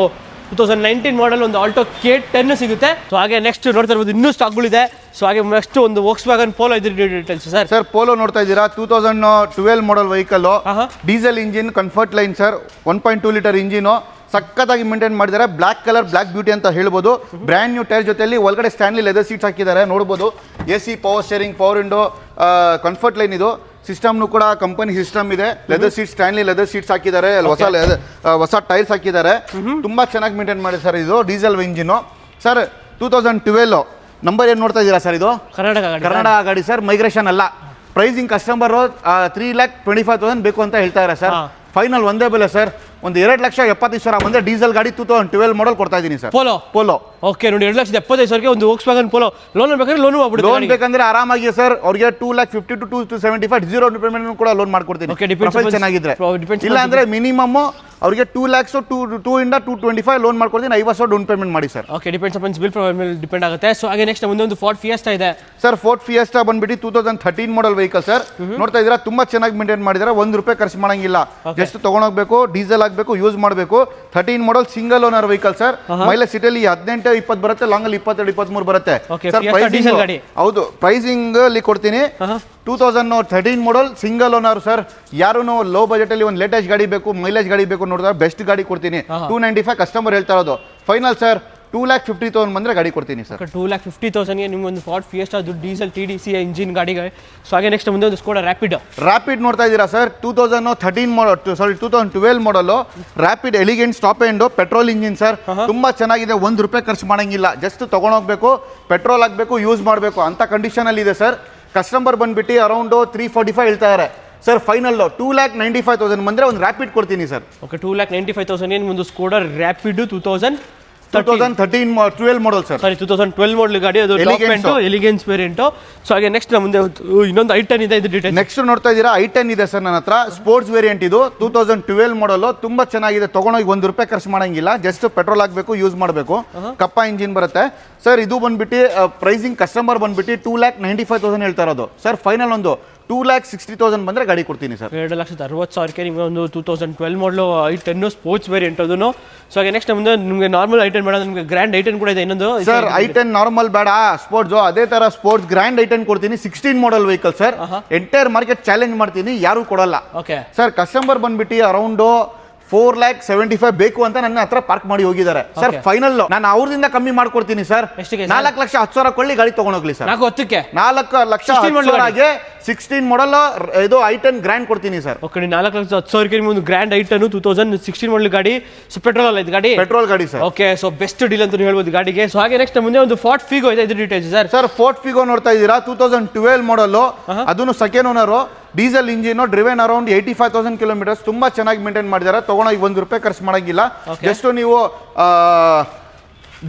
2019 ಮಾಡಲ್ ಒಂದು ಆಲ್ಟೋ K10 ಸಿಗುತ್ತೆ. ಸೊ ಹಾಗೆ ನೆಕ್ಸ್ಟ್ ನೋಡ್ತಾ ಇರ್ಬೋದು ಇನ್ನೂ ಸ್ಟಾಕ್ಗಳಿದೆ. ಸೊ ಹಾಗೆ ನೆಕ್ಸ್ಟ್ ಒಂದು Volkswagen ಪೋಲೋ ಇದ್ರ ಡೀಟೇಲ್ಸ್ ಸರ್. ಸರ್ ಪೋಲೋ ನೋಡ್ತಾ ಇದ್ದೀರಾ 2012 model vehicle, diesel engine, comfort line sir. 1.2 litre engine, ಸಕ್ಕತ್ತಾಗಿ ಮೇಂಟೈನ್ ಮಾಡಿದ್ದಾರೆ. ಬ್ಲ್ಯಾಕ್ ಕಲರ್, ಬ್ಲ್ಯಾಕ್ ಬ್ಯೂಟಿ ಅಂತ ಹೇಳ್ಬೋದು. ಬ್ರ್ಯಾಂಡ್ ನ್ಯೂ ಟೈರ್ ಜೊತೆಯಲ್ಲಿ ಒಳಗಡೆ ಸ್ಟ್ಯಾನ್ಲಿ ಲೆದರ್ ಸೀಟ್ಸ್ ಹಾಕಿದ್ದಾರೆ, ನೋಡ್ಬೋದು. AC power steering, power window, comfort line. ಇದು ಸಿಸ್ಟಮ್ನು ಕೂಡ ಕಂಪನಿ ಸಿಸ್ಟಮ್ ಇದೆ. Leather seats, Stanley leather seats ಹಾಕಿದ್ದಾರೆ, ಹೊಸ ಟೈರ್ಸ್ ಹಾಕಿದ್ದಾರೆ. ತುಂಬಾ ಚೆನ್ನಾಗಿ ಮೇಂಟೈನ್ ಮಾಡಿ ಸರ್. ಇದು ಡೀಸೆಲ್ ಇಂಜಿನು ಸರ್. 2012 ನಂಬರ್ ಏನು ನೋಡ್ತಾ ಇದ್ದೀರಾ ಸರ್? ಇದು ಕರ್ನಾಟಕ ಗಾಡಿ ಸರ್, ಮೈಗ್ರೇಷನ್ ಅಲ್ಲ. ಪ್ರೈಸಿಂಗ್ ಕಸ್ಟಮರ್ 3,25,000 ಬೇಕು ಅಂತ ಹೇಳ್ತಾ ಇದ್ದಾರೆ ಸರ್. ಫೈನಲ್ ಒಂದೇ ಬೆಲೆ ಸರ್, ಒಂದು 2,70,000 ಬಂದರೆ ಡೀಸೆಲ್ ಗಾಡಿ 2012 ಮಾಡಲ್ ಕೊಡ್ತಾ ಇದ್ದೀನಿ ಸರ್. ಪೋಲೋ ಓಕೆ ನೋಡಿ, 2,70,000 ಒಂದು Volkswagen ಪೋಲೋ. ಲೋನ್ ಬೇಕಾದ್ರೆ ಲೋನ್ ಲೋನ್ ಬೇಕಂದ್ರೆ ಆರಾಮಾಗಿ ಸರ್. ಅವ್ರಿಗೆ 2,50,000 to 2,75,000 0 ಪೇಮೆಂಟ್ ಕೂಡ ಲೋನ್ ಮಾಡ್ಕೊಡ್ತೀನಿ. ಚೆನ್ನಾಗಿದ್ರೆ, ಇಲ್ಲ ಅಂದ್ರೆ ಮಿನಿಮಮ್ ಅವ್ರಿಗೆ 2 lakhs 2 ಇಂದ 225 ಲೋನ್ ಮಾಡ್ಕೊಡ್ತೀನಿ. 50,000 ಡೌನ್ ಪೇಮೆಂಟ್ ಮಾಡಿ sir. Okay, depends upon bill ಮೇಲೆ ಡಿಪೆಂಡ್ ಆಗುತ್ತೆ. ಸೊ ಹಾಗೆ ನೆಕ್ಸ್ಟ್ ಮುಂದೆ ಒಂದು ಫೋರ್ಡ್ ಫಿಯೆಸ್ಟಾ ಇದೆ ಸರ್. ಫೋರ್ಡ್ ಫಿಯೆಸ್ಟಾ ಬಂದ್ಬಿಟ್ಟು 2013 ಮಾಡಲ್ ವೆಹಿಕಲ್ ಸರ್. ನೋಡ್ತಾ ಇದ್ದೀರಾ, ತುಂಬಾ ಚೆನ್ನಾಗಿ ಮೇಂಟೈನ್ ಮಾಡಿದ್ದಾರೆ. ₹1 ಖರ್ಚು ಮಾಡಂಗಿಲ್ಲ. ಜಸ್ಟ್ ತಗೊಂಡೋಗ್ಬೇಕು, ಡೀಸೆಲ್ ಆಗಬೇಕು, ಯೂಸ್ ಮಾಡಬೇಕು. 13 ಮಾಡಲ್ single owner vehicle sir. Mileage ಸಿಟಿಯಲ್ಲಿ 18-20 ಬರುತ್ತೆ, ಲಾಂಗ್ ಅಲ್ಲಿ 22-23 ಬರುತ್ತೆ ಸರ್. ಹೌದು, ಪ್ರೈಸಿಂಗ್ ಅಲ್ಲಿ ಕೊಡ್ತೀನಿ. 2013 ಮಾಡಲ್ ಸಿಂಗಲ್ ಓನರ್ ಸರ್. ಯಾರು ಲೋ ಬಜೆಟ್ ಅಲ್ಲಿ ಒಂದು ಲೇಟೆಸ್ಟ್ ಗಾಡಿ ಬೇಕು, ಮೈಲೇಜ್ ಗಾಡಿ ಬೇಕು ನೋಡಿದ್ರೆ ಬೆಸ್ಟ್ ಗಾಡಿ ಕೊಡ್ತೀನಿ. 295 ಕಸ್ಟಮರ್ ಹೇಳ್ತಾ ಇರೋದು. ಫೈನಲ್ ಸರ್ 2,50,000 ಬಂದ್ರೆ ಗಾಡಿ ಕೊಡ್ತೀನಿ ಸರ್. 2,50,000ಗೆ ನಿಮ್ಗೊಂದು ಫೋರ್ಡ್ ಫಿಯೆಸ್ಟಾ, ಅದು ಡೀಸೆಲ್ TDC ಇಂಜಿನ್ ಗಾಡಿಗೆ. ಸೊ ಹಾಗೆ ನೆಕ್ಸ್ಟ್ ಮುಂದೆ ಒಂದು ಸ್ಕೋಡಾ ರ್ಯಾಪಿಡ್ ನೋಡ್ತಾ ಇದ್ದೀರಾ ಸರ್. 2012 ಮಾಡಲು rapid elegant stop end petrol engine sir. ತುಂಬಾ ಚೆನ್ನಾಗಿದೆ. ₹1 ಖರ್ಚು ಮಾಡಂಗಿಲ್ಲ. ಜಸ್ಟ್ ತಗೊಂಡೋಗ್ಬೇಕು, ಪೆಟ್ರೋಲ್ ಹಾಕ್ಬೇಕು, ಯೂಸ್ ಮಾಡಬೇಕು ಅಂತ ಕಂಡೀಷನ್ ಅಲ್ಲಿ ಇದೆ ಸರ್. ಕಸ್ಟಮರ್ ಬಂದ್ಬಿಟ್ಟು ಅರೌಂಡ್ 345 ಹೇಳ್ತಾ ಇದ್ದಾರೆ ಸರ್. ಫೈನಲ್ 2,95,000 ಬಂದ್ರೆ ಒಂದು ರ್ಯಾಪಿಡ್ ಕೊಡ್ತೀನಿ ಸರ್. ಓಕೆ, 2,95,000 ಒಂದು ಸ್ಕೋಡಾ ರ್ಯಾಪಿಡ್ 2012 ಮಾಡಲ್ ಸರ್. ಸಾರಿ, 2012 ಮಾಡಲ್ ಗಾಡಿ, ಅದು ಎಲಿಗೆನ್ಸ್ ವೇರಿಯಂಟ್. ಸೊ ಹಾಗೆ ನೆಕ್ಸ್ಟ್ ಮುಂದೆ ಇನ್ನೊಂದು i10 ಇದೆ, ಇದು ಡೀಟೇಲ್. ನೆಕ್ಸ್ಟ್ ನೋಡ್ತಾ ಇದ್ದೀರಾ, i10 ಇದೆ ಸರ್ ನನ್ನ ಹತ್ರ. ಸ್ಪೋರ್ಟ್ಸ್ ವೇರಿಯಂಟ್ ಇದು, 2012 ಮಾಡಲ್. ತುಂಬಾ ಚೆನ್ನಾಗಿದೆ. ತಗೊಂಡೋಗಿ ₹1 ಖರ್ಚು ಮಾಡಂಗಿಲ್ಲ. ಜಸ್ಟ್ ಪೆಟ್ರೋಲ್ ಹಾಕ್ಬೇಕು, ಯೂಸ್ ಮಾಡಬೇಕು. ಕಪ್ಪ ಇಂಜಿನ್ ಬರುತ್ತೆ ಸರ್. ಇದು ಬಂದ್ಬಿಟ್ಟು ಪ್ರೈಸಿಂಗ್ ಕಸ್ಟಮರ್ ಬಂದ್ಬಿಟ್ಟು 2,95,000 ಹೇಳ್ತಾ ಇರೋದು ಸರ್. ಫೈನಲ್ ಒಂದು 2,60,000 ಬಂದ್ರೆ ಗಾಡಿ ಕೊಡ್ತೀನಿ ಸರ್. 2,60,000ಕ್ಕೆ ನಿಮಗೆ ಒಂದು 2012 ಮಾಡಲು i10 ಸ್ಪೋರ್ಟ್ಸ್ ವೇರಿಯಂಟ್ ಅದನ್ನು. ಸೊ ಹಾಗೆ ನೆಕ್ಸ್ಟ್ ಮುಂದೆ ನಿಮಗೆ ನಾರ್ಮಲ್ i10 ಬೇಡ, ನಿಮಗೆ ಗ್ರ್ಯಾಂಡ್ i10 ಕೂಡ ಇದೆ ಇನ್ನೊಂದು ಸರ್. i10 ನಾರ್ಮಲ್ ಬೇಡ, ಸ್ಪೋರ್ಟ್ಸ್. ಅದೇ ತರ ಸ್ಪೋರ್ಟ್ಸ್ ಗ್ರ್ಯಾಂಡ್ i10 ಕೊಡ್ತೀನಿ. 16 ಮಾಡಲ್ vehicle sir. Entire market challenge ಮಾಡ್ತೀನಿ, ಯಾರು ಕೊಡಲ್ಲ. Okay sir. ಕಸ್ಟಮರ್ ಬಂದ್ಬಿಟ್ಟು ಅರೌಂಡ್ 4,75,000 ಬೇಕು ಅಂತ ನನ್ನ ಹತ್ರ ಪಾರ್ಕ್ ಮಾಡಿ ಹೋಗಿದ್ದಾರೆ ಸರ್. ಫೈನಲ್ ನಾನು ಅವ್ರದಿಂದ ಕಮ್ಮಿ ಮಾಡ್ಕೊಡ್ತೀನಿ ಸರ್. 4,10,000 ಕೊಳ್ಳಿ ಗಾಡಿ ತಗೊಂಡೋಗ್ಲಿ ಸರ್. 4,10,000 16 ಮಾಡಲ್ ಇದು i10 ಗ್ರ್ಯಾಂಡ್ ಕೊಡ್ತೀನಿ ಸರ್. ಓಕೆ, 4,10,000 ನಿಮ್ಗೆ ಒಂದು ಗ್ರ್ಯಾಂಡ್ i10 2016 ಮಾಡಲ್ ಗಾಡಿ. ಸೊ ಪೆಟ್ರೋಲ್ ಅಲ್ಲ ಇದು ಗಾಡಿ? ಪೆಟ್ರೋಲ್ ಗಾಡಿ sir. Okay, so best deal ಅಂತ ಹೇಳ್ಬೋದು ಗಾಡಿಗೆ. ಸೊ ಹಾಗೆ ನೆಕ್ಸ್ಟ್ ಮುಂದೆ ಒಂದು ಫೋರ್ಟ್ ಫಿಗೋ ಇದೆ, ಇದು details sir. Sir Ford Figo ನೋಡ್ತಾ ಇದ್ದೀರಾ, 2012 ಮಾಡಲ್, ಅದನ್ನು second owner, diesel engine, driven around 85,000 kilometres. ತುಂಬಾ ಚೆನ್ನಾಗಿ ಮೇಂಟೈನ್ ಮಾಡಿದ್ದಾರೆ. ತಗೊಂಡೋಗಿ ₹1 ಖರ್ಚು ಮಾಡಂಗಿಲ್ಲ. ಜಸ್ಟ್ ನೀವು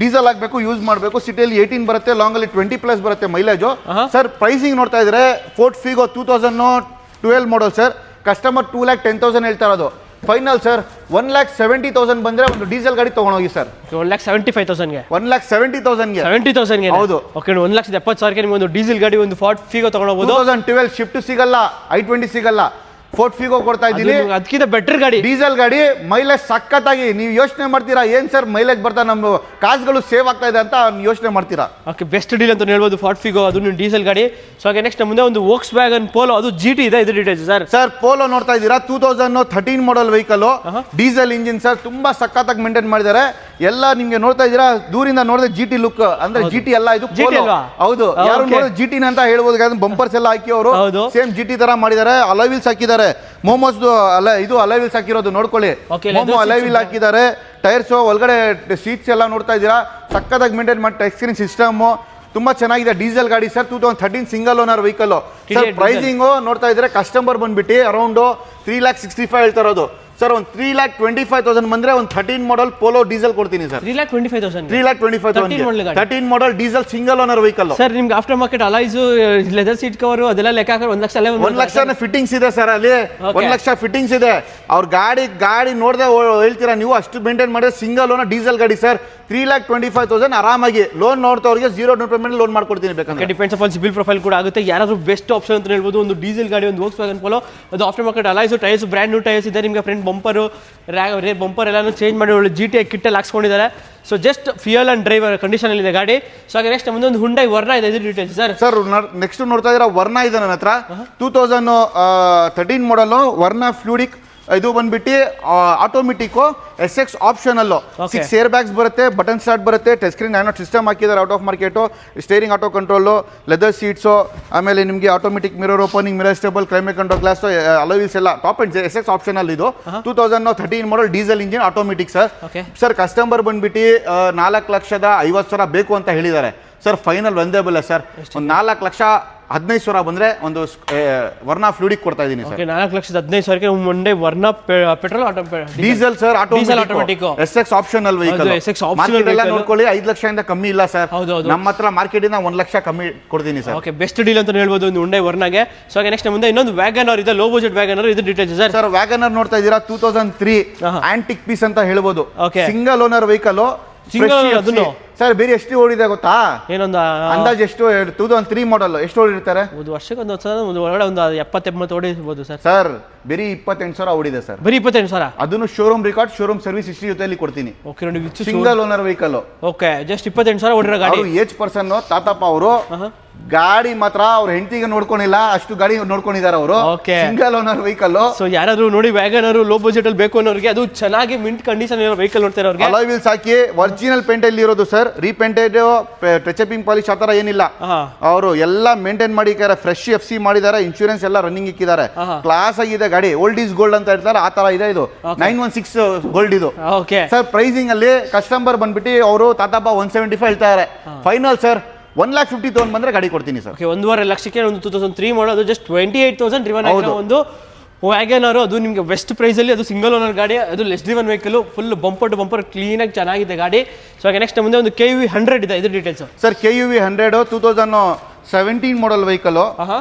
ಡೀಸೆಲ್ ಆಗಬೇಕು, ಯೂಸ್ ಮಾಡಬೇಕು. ಸಿಟಿಯಲ್ಲಿ 18 ಬರುತ್ತೆ, ಲಾಂಗ್ ಅಲ್ಲಿ 20+ ಬರುತ್ತೆ ಮೈಲೇಜು. ಸರ್ ಪ್ರೈಸಿಂಗ್ ನೋಡ್ತಾ ಇದ್ರೆ fort Figo 2012 model sir. Customer 2,10,000 ಹೇಳ್ತಾ ಇರೋದು. ಫೈನಲ್ ಸರ್ 1,70,000 ಬಂದ್ರೆ ಒಂದು ಡೀಸೆಲ್ ಗಾಡಿ ತಗೊಂಡೋಗಿ ಸರ್. 1,75,000ಗೆ 1,70,000ಗೆ 70,000ಗೆ ಹೌದು. ಓಕೆ, 1,70,000ಗೆ ನಿಮ್ಗೆ ಒಂದು ಡೀಸೆಲ್ ಗಾಡಿ, ಒಂದು ಫೋರ್ಟ್ ಫಿಗೋ ತಗೊಂಡೋಗ್ಬೋದು. 2012 ಶಿಫ್ಟ್ ಸಿಗಲ್ಲ, i20 ಸಿಗಲ್ಲ, ಫೋರ್ಟ್ ಫಿಗೋ ಕೊಡ್ತಾ ಇದ್ದೀನಿ. ಅದಕ್ಕಿಂತ ಬೆಟರ್ ಗಾಡಿ, ಡೀಸೆಲ್ ಗಾಡಿ, ಮೈಲೇಜ್ ಸಖತ್ತಾಗಿ. ನೀವು ಯೋಚನೆ ಮಾಡ್ತೀರಾ ಏನ್ ಸರ್ ಮೈಲೇಜ್ ಬರ್ತಾ, ನಮ್ಮ ಕಾಸುಗಳು ಸೇವ್ ಆಗ್ತಾ ಇದೆ ಅಂತ ಯೋಚನೆ ಮಾಡ್ತೀರಾ. ಓಕೆ, ಬೆಸ್ಟ್ ಡೀಲ್ ಅಂತ ಹೇಳ್ಬೋದು ಫೋರ್ಟ್ ಫಿಗೋ, ಅದು ಡೀಸೆಲ್ ಗಾಡಿ. ಸೊ ಹಾಗೆ ನೆಕ್ಸ್ಟ್ ಮುಂದೆ ಒಂದು ವೋಕ್ಸ್ ವ್ಯಾಗನ್ ಪೋಲೋ, ಅದು GT ಇದೆ, ಇದು ಡೀಟೇಲ್ಸ್ ಸರ್. ಸರ್ ಪೋಲೋ ನೋಡ್ತಾ ಇದ್ದೀರಾ, 2013 ಮಾಡಲ್ ವೆಹಿಕಲ್, ಡೀಸೆಲ್ ಇಂಜಿನ್ ಸರ್. ತುಂಬಾ ಸಖತ್ತಾಗಿ ಮೇಂಟೈನ್ ಮಾಡಿದ್ದಾರೆ. ಎಲ್ಲ ನಿಮ್ಗೆ ನೋಡ್ತಾ ಇದ್ದೀರಾ, ದೂರಿಂದ ನೋಡಿದ್ರೆ GT ಲುಕ್, ಅಂದ್ರೆ GT ಅಲ್ಲ ಇದು ಪೋಲೋ. ಹೌದು, ಯಾರು ನೋಡಿದ್ರೆ GT ಅಂತ ಹೇಳ್ಬೋದು. ಬಂಪರ್ಸ್ ಎಲ್ಲ ಹಾಕಿ ಅವರು ಸೇಮ್ GT ತರ ಮಾಡಿದ್ದಾರೆ. ಅಲೈವಿಲ್ಸ್ ಹಾಕಿದ್ದಾರೆ, ಮೋಮೋಸ್ ಇದು ಅಲೈವಿಲ್ಸ್ ಹಾಕಿರೋದು ನೋಡ್ಕೊಳ್ಳಿ. ಮೋಮೋ ಅಲೈವಿಲ್ ಹಾಕಿದ್ದಾರೆ. ಟೈರ್ಸ್ ಒಳಗಡೆ ಸೀಟ್ಸ್ ಎಲ್ಲ ನೋಡ್ತಾ ಇದ್ದೀರಾ, ಸಕ್ಕತ್ತಾಗಿ ಮೇಂಟೈನ್ ಮಾಡಿ. ಟಚ್ ಸ್ಕ್ರೀನ್ ಸಿಸ್ಟಮ್ ತುಂಬಾ ಚೆನ್ನಾಗಿದೆ. ಡೀಸೆಲ್ ಗಾಡಿ sir, 2013 single owner vehicle sir. Pricing ನೋಡ್ತಾ ಇದ್ರೆ ಕಸ್ಟಮರ್ ಬಂದ್ಬಿಟ್ಟು ಅರೌಂಡ್ 3,65,000 ಹೇಳ್ತಾ ಇರೋದು ಸರ್. ಒಂದು 3,25,000 ಬಂದ್ರೆ ಒಂದು 13 ಮಾಡಲ್ ಪೋಲೋ ಡೀಸೆಲ್ ಕೊಡ್ತೀನಿ sir. 3,25,000 3,25,000 13 model diesel single owner vehicle sir. ನಿಮ್ಗೆ after market alloys, leather seat cover ಅದೆಲ್ಲ ಲೆಕ್ಕ ಹಾಕಿ 1,00,000 ಫಿಟ್ಟಿಂಗ್ಸ್ ಇದೆ ಸರ್. ಅಲ್ಲಿ 1,00,000 ಫಿಟ್ಟಿಂಗ್ಸ್ ಇದೆ. ಅವ್ರ ಗಾಡಿ ನೋಡ್ದೆ ಹೇಳ್ತೀರಾ ನೀವು, ಅಷ್ಟು ಮೇಂಟೈನ್ ಮಾಡಿದ್ರೆ ಸಿಂಗಲ್ ಓನರ್ ಡೀಸೆಲ್ ಗಾಡಿ ಸರ್. 3,25,000 ಆರಾಮಾಗಿ ಲೋನ್ ನೋಡ್ತವ್ರಿಗೆ 0 ಡೌನ್ ಪೇಮೆಂಟ್ ಲೋನ್ ಮಾಡ್ಕೊಡ್ತೀನಿ ಬೇಕಂದ್ರೆ. ಡಿಪೆಂಡ್ಸ್ ಅಪಾನ್ ಸಿಬಿಲ್ ಪ್ರೊಫೈಲ್ ಕೂಡ ಆಗುತ್ತೆ. ಯಾರಾದ್ರೂ ಬೆಸ್ಟ್ ಆಪ್ಷನ್ ಅಂತ ಹೇಳ್ಬೋದು. ಒಂದು ಡೀಸೆಲ್ ಗಾಡಿ, ಒಂದು ವೋಕ್ಸ್ ವ್ಯಾಗನ್ ಪೋಲೋ, ಅದು after market alloys, tyres brand new tyres ಇದೆ. ನಿಮಗೆ ಫ್ರಂಟ್ ಬಂಪರ್ ಎಲ್ಲಾನು ಚೇಂಜ್ ಮಾಡಿ ಒಳ್ಳೆ GT ಕಿಟ್ಟಲ್ಲಿ ಹಾಕ್ಸ್ಕೊಂಡಿದ್ದಾರೆ. So just fuel and driver condition ಇದೆ ಗಾಡಿ. ಸೊ ಹಾಗೆ ನೆಕ್ಸ್ಟ್ ಮುಂದೆ ಒಂದು ಹುಂಡೈ ವರ್ನಾ ಇದೆ, ಇದು ಡೀಟೇಲ್ಸ್ ಸರ್. ಸರ್ ನೆಕ್ಸ್ಟ್ ನೋಡ್ತಾ ಇದ್ದೀರಾ, ವರ್ನಾ ಇದೆ ನನ್ನ ಹತ್ರ. 2013 ಮಾಡಲ್ ವರ್ನಾ ಫ್ಲೂಡಿಕ್. ಇದು ಬಂದ್ಬಿಟ್ಟು automatic SX optional. 6 air bags ಬರುತ್ತೆ, ಬಟನ್ ಸ್ಟಾರ್ಟ್ ಬರುತ್ತೆ, ಟಚ್ ಸ್ಕ್ರೀನ್ ಆ್ಯಂಡ್ ಸಿಸ್ಟಮ್ ಹಾಕಿದ್ದಾರೆ. Out of market, steering auto control, leather seats, ಆಮೇಲೆ ನಿಮಗೆ automatic mirror opening, mirror stable, climate control glass, alloy wheels ಎಲ್ಲ ಟಾಪ್ ಅಂಡ್ SX ಆಪ್ಷನಲ್. ಇದು 2013 ಮಾಡಲ್ diesel engine automatic sir. Sir customer ಬಂದ್ಬಿಟ್ಟು 4,50,000 ಬೇಕು ಅಂತ ಹೇಳಿದ್ದಾರೆ ಸರ್. ಫೈನಲ್ ಒಂದೇ ಬೆಲೆ ಸರ್, ಒಂದು 4,15,000 ಬಂದ್ರೆ ಒಂದು ವರ್ನಾ ಫ್ಲೂಡಿಕ್ ಕೊಡ್ತಾ ಇದೀನಿ ಸರ್. 4,15,000 ಮುಂದೆ Verna petrol diesel sir, automatic SX optional vehicle. Market ಎಲ್ಲ ನೋಡ್ಕೊಳ್ಳಿ, 5,00,000 ಕಮ್ಮಿ ಇಲ್ಲ ಸರ್. ನಮ್ಮ ಹತ್ರ ಮಾರ್ಕೆಟ್ ಇಂದ 1,00,000 ಕಮ್ಮಿ ಕೊಡ್ತೀನಿ ಸರ್. ಓಕೆ, ಬೆಸ್ಟ್ ಡೀಲ್ ಅಂತ ಹೇಳ್ಬೋದು ಒಂದು ಹುಂಡೈ ವರ್ನಾಗೆ. ಸೊ ಹಾಗೆ ನೆಕ್ಸ್ಟ್ ಮುಂದೆ ಇನ್ನೊಂದು ವ್ಯಾಗನರ್ ಇದೆ, ಲೋ ಬಜೆಟ್ ವ್ಯಾಗನರ್, ಇದು ಡೀಟೇಲ್ಸ್ ಸರ್. ಸರ್ ವ್ಯಾಗನರ್ ನೋಡ್ತಾ ಇದ್ದೀರಾ, 2003 ಆಂಟಿಕ್ ಪೀಸ್ ಅಂತ ಹೇಳ್ಬೋದು. Single owner vehicle sir. ಬೇರೆ ಎಷ್ಟು ಓಡಿದೆ ಗೊತ್ತಾ? ಏನೊಂದು ಅಂದಾಜು ಎಷ್ಟು? 2003 ಮಾಡಲ್ ಎಷ್ಟು ಓಡಿರ್ತಾರೆ? ಒಂದು ವರ್ಷಕ್ಕೆ ಒಂದು ಒಳಗಡೆ ಒಂದು 70-80 ಓಡಿರ್ಬೋದು ಸರ್. ಸರ್ ಬರೀ 28,000 ಓಡಿದೆ ಸರ್. ಬರೀ 28,000? ಅದನ್ನು showroom record, showroom service history ಜೊತೆಲಿ ಕೊಡ್ತೀನಿ. ಓಕೆ ನೋಡಿ, single owner vehicle. Okay, just 28,000 ಓಡಿರೋ ಗಾಡಿ. ಏಜ್ ಪರ್ಸನ್ ತಾತಪ್ಪ ಅವರು. ಗಾಡಿ ಮಾತ್ರ ಅವ್ರ ಹೆಂಡತಿಗೆ ನೋಡ್ಕೊಂಡಿಲ್ಲ, ಅಷ್ಟು ಗಾಡಿ ನೋಡ್ಕೊಂಡಿದ್ದಾರೆ ಅವರು. Single owner vehicle. ಸೊ ಯಾರಾದ್ರೂ ನೋಡಿ ವ್ಯಾಗನರ್ ಲೋ ಬಜೆಟ್ ಅಲ್ಲಿ ಬೇಕು ಅನ್ನೋರಿಗೆ, ಅದು ಚೆನ್ನಾಗಿ ಮಿಂಟ್ ಕಂಡೀಷನ್ ಇರೋ ವೆಹಿಕಲ್ ನೋಡ್ತಾರೆ ಅವ್ರಿಗೆ. ಅಲಾಯ್ ವೀಲ್ಸ್ ಹಾಕಿ ಒರಿಜಿನಲ್ ಪೇಂಟ್ ಅಲ್ಲಿ ಇರೋದು ಸರ್. ರೀಪೇಂಟೆಡ್, ಟಚಪಿಂಗ್ ಪಾಲಿಶ್ ಆತರ ಏನಿಲ್ಲ. ಅವರು ಎಲ್ಲ ಮೇಂಟೈನ್ ಮಾಡಿ ಫ್ರೆಶ್ FC ಮಾಡಿದ್ದಾರೆ. ಇನ್ಶೂರೆನ್ಸ್ ಎಲ್ಲ ರನ್ನಿಂಗ್ ಇಕ್ಕಿದ್ದಾರೆ. ಕ್ಲಾಸ್ ಆಗಿದೆ ಗಾಡಿ. ಓಲ್ಡ್ ಈಸ್ ಗೋಲ್ಡ್ ಅಂತ ಹೇಳ್ತಾರೆ, ಆ ತರ ಇದೆ. ಇದು 916 ಗೋಲ್ಡ್ ಇದು ಸರ್. ಪ್ರೈಸಿಂಗ್ ಅಲ್ಲಿ ಕಸ್ಟಮರ್ ಬಂದ್ಬಿಟ್ಟು ಅವರು ತಾತಪ್ಪ 175 ಹೇಳ್ತಾರೆ. ಫೈನಲ್ ಸರ್ 1,50,000 ಬಂದ್ರೆ ಗಾಡಿ ಕೊಡ್ತೀನಿ ಸರ್. 1,50,000 ಲಕ್ಷಕ್ಕೆ ಒಂದು 2003 ಮಾಡೋದು, ಜಸ್ಟ್ 28,000 ಡ್ರಿವನ್ ಆಗಿರೋ ಒಂದು ವ್ಯಾಗನರ್. ಅದು ನಿಮಗೆ ಬೆಸ್ಟ್ ಪ್ರೈಸಲ್ಲಿ, ಅದು ಸಿಂಗಲ್ ಓನರ್ ಗಾಡಿ, ಅದು less driven vehicle, full bumper to bumper ಕ್ಲೀನಾಗಿ ಚೆನ್ನಾಗಿದೆ ಗಾಡಿ. ಸೊ ಹಾಗೆ ನೆಕ್ಸ್ಟ್ ಮುಂದೆ ಒಂದು KUV 100 ಇದೆ, ಇದು ಡೀಟೇಲ್ಸ್ ಸರ್. KUV 100 2017 ಮಾಡಲ್ ವೆಹಿಕಲ್,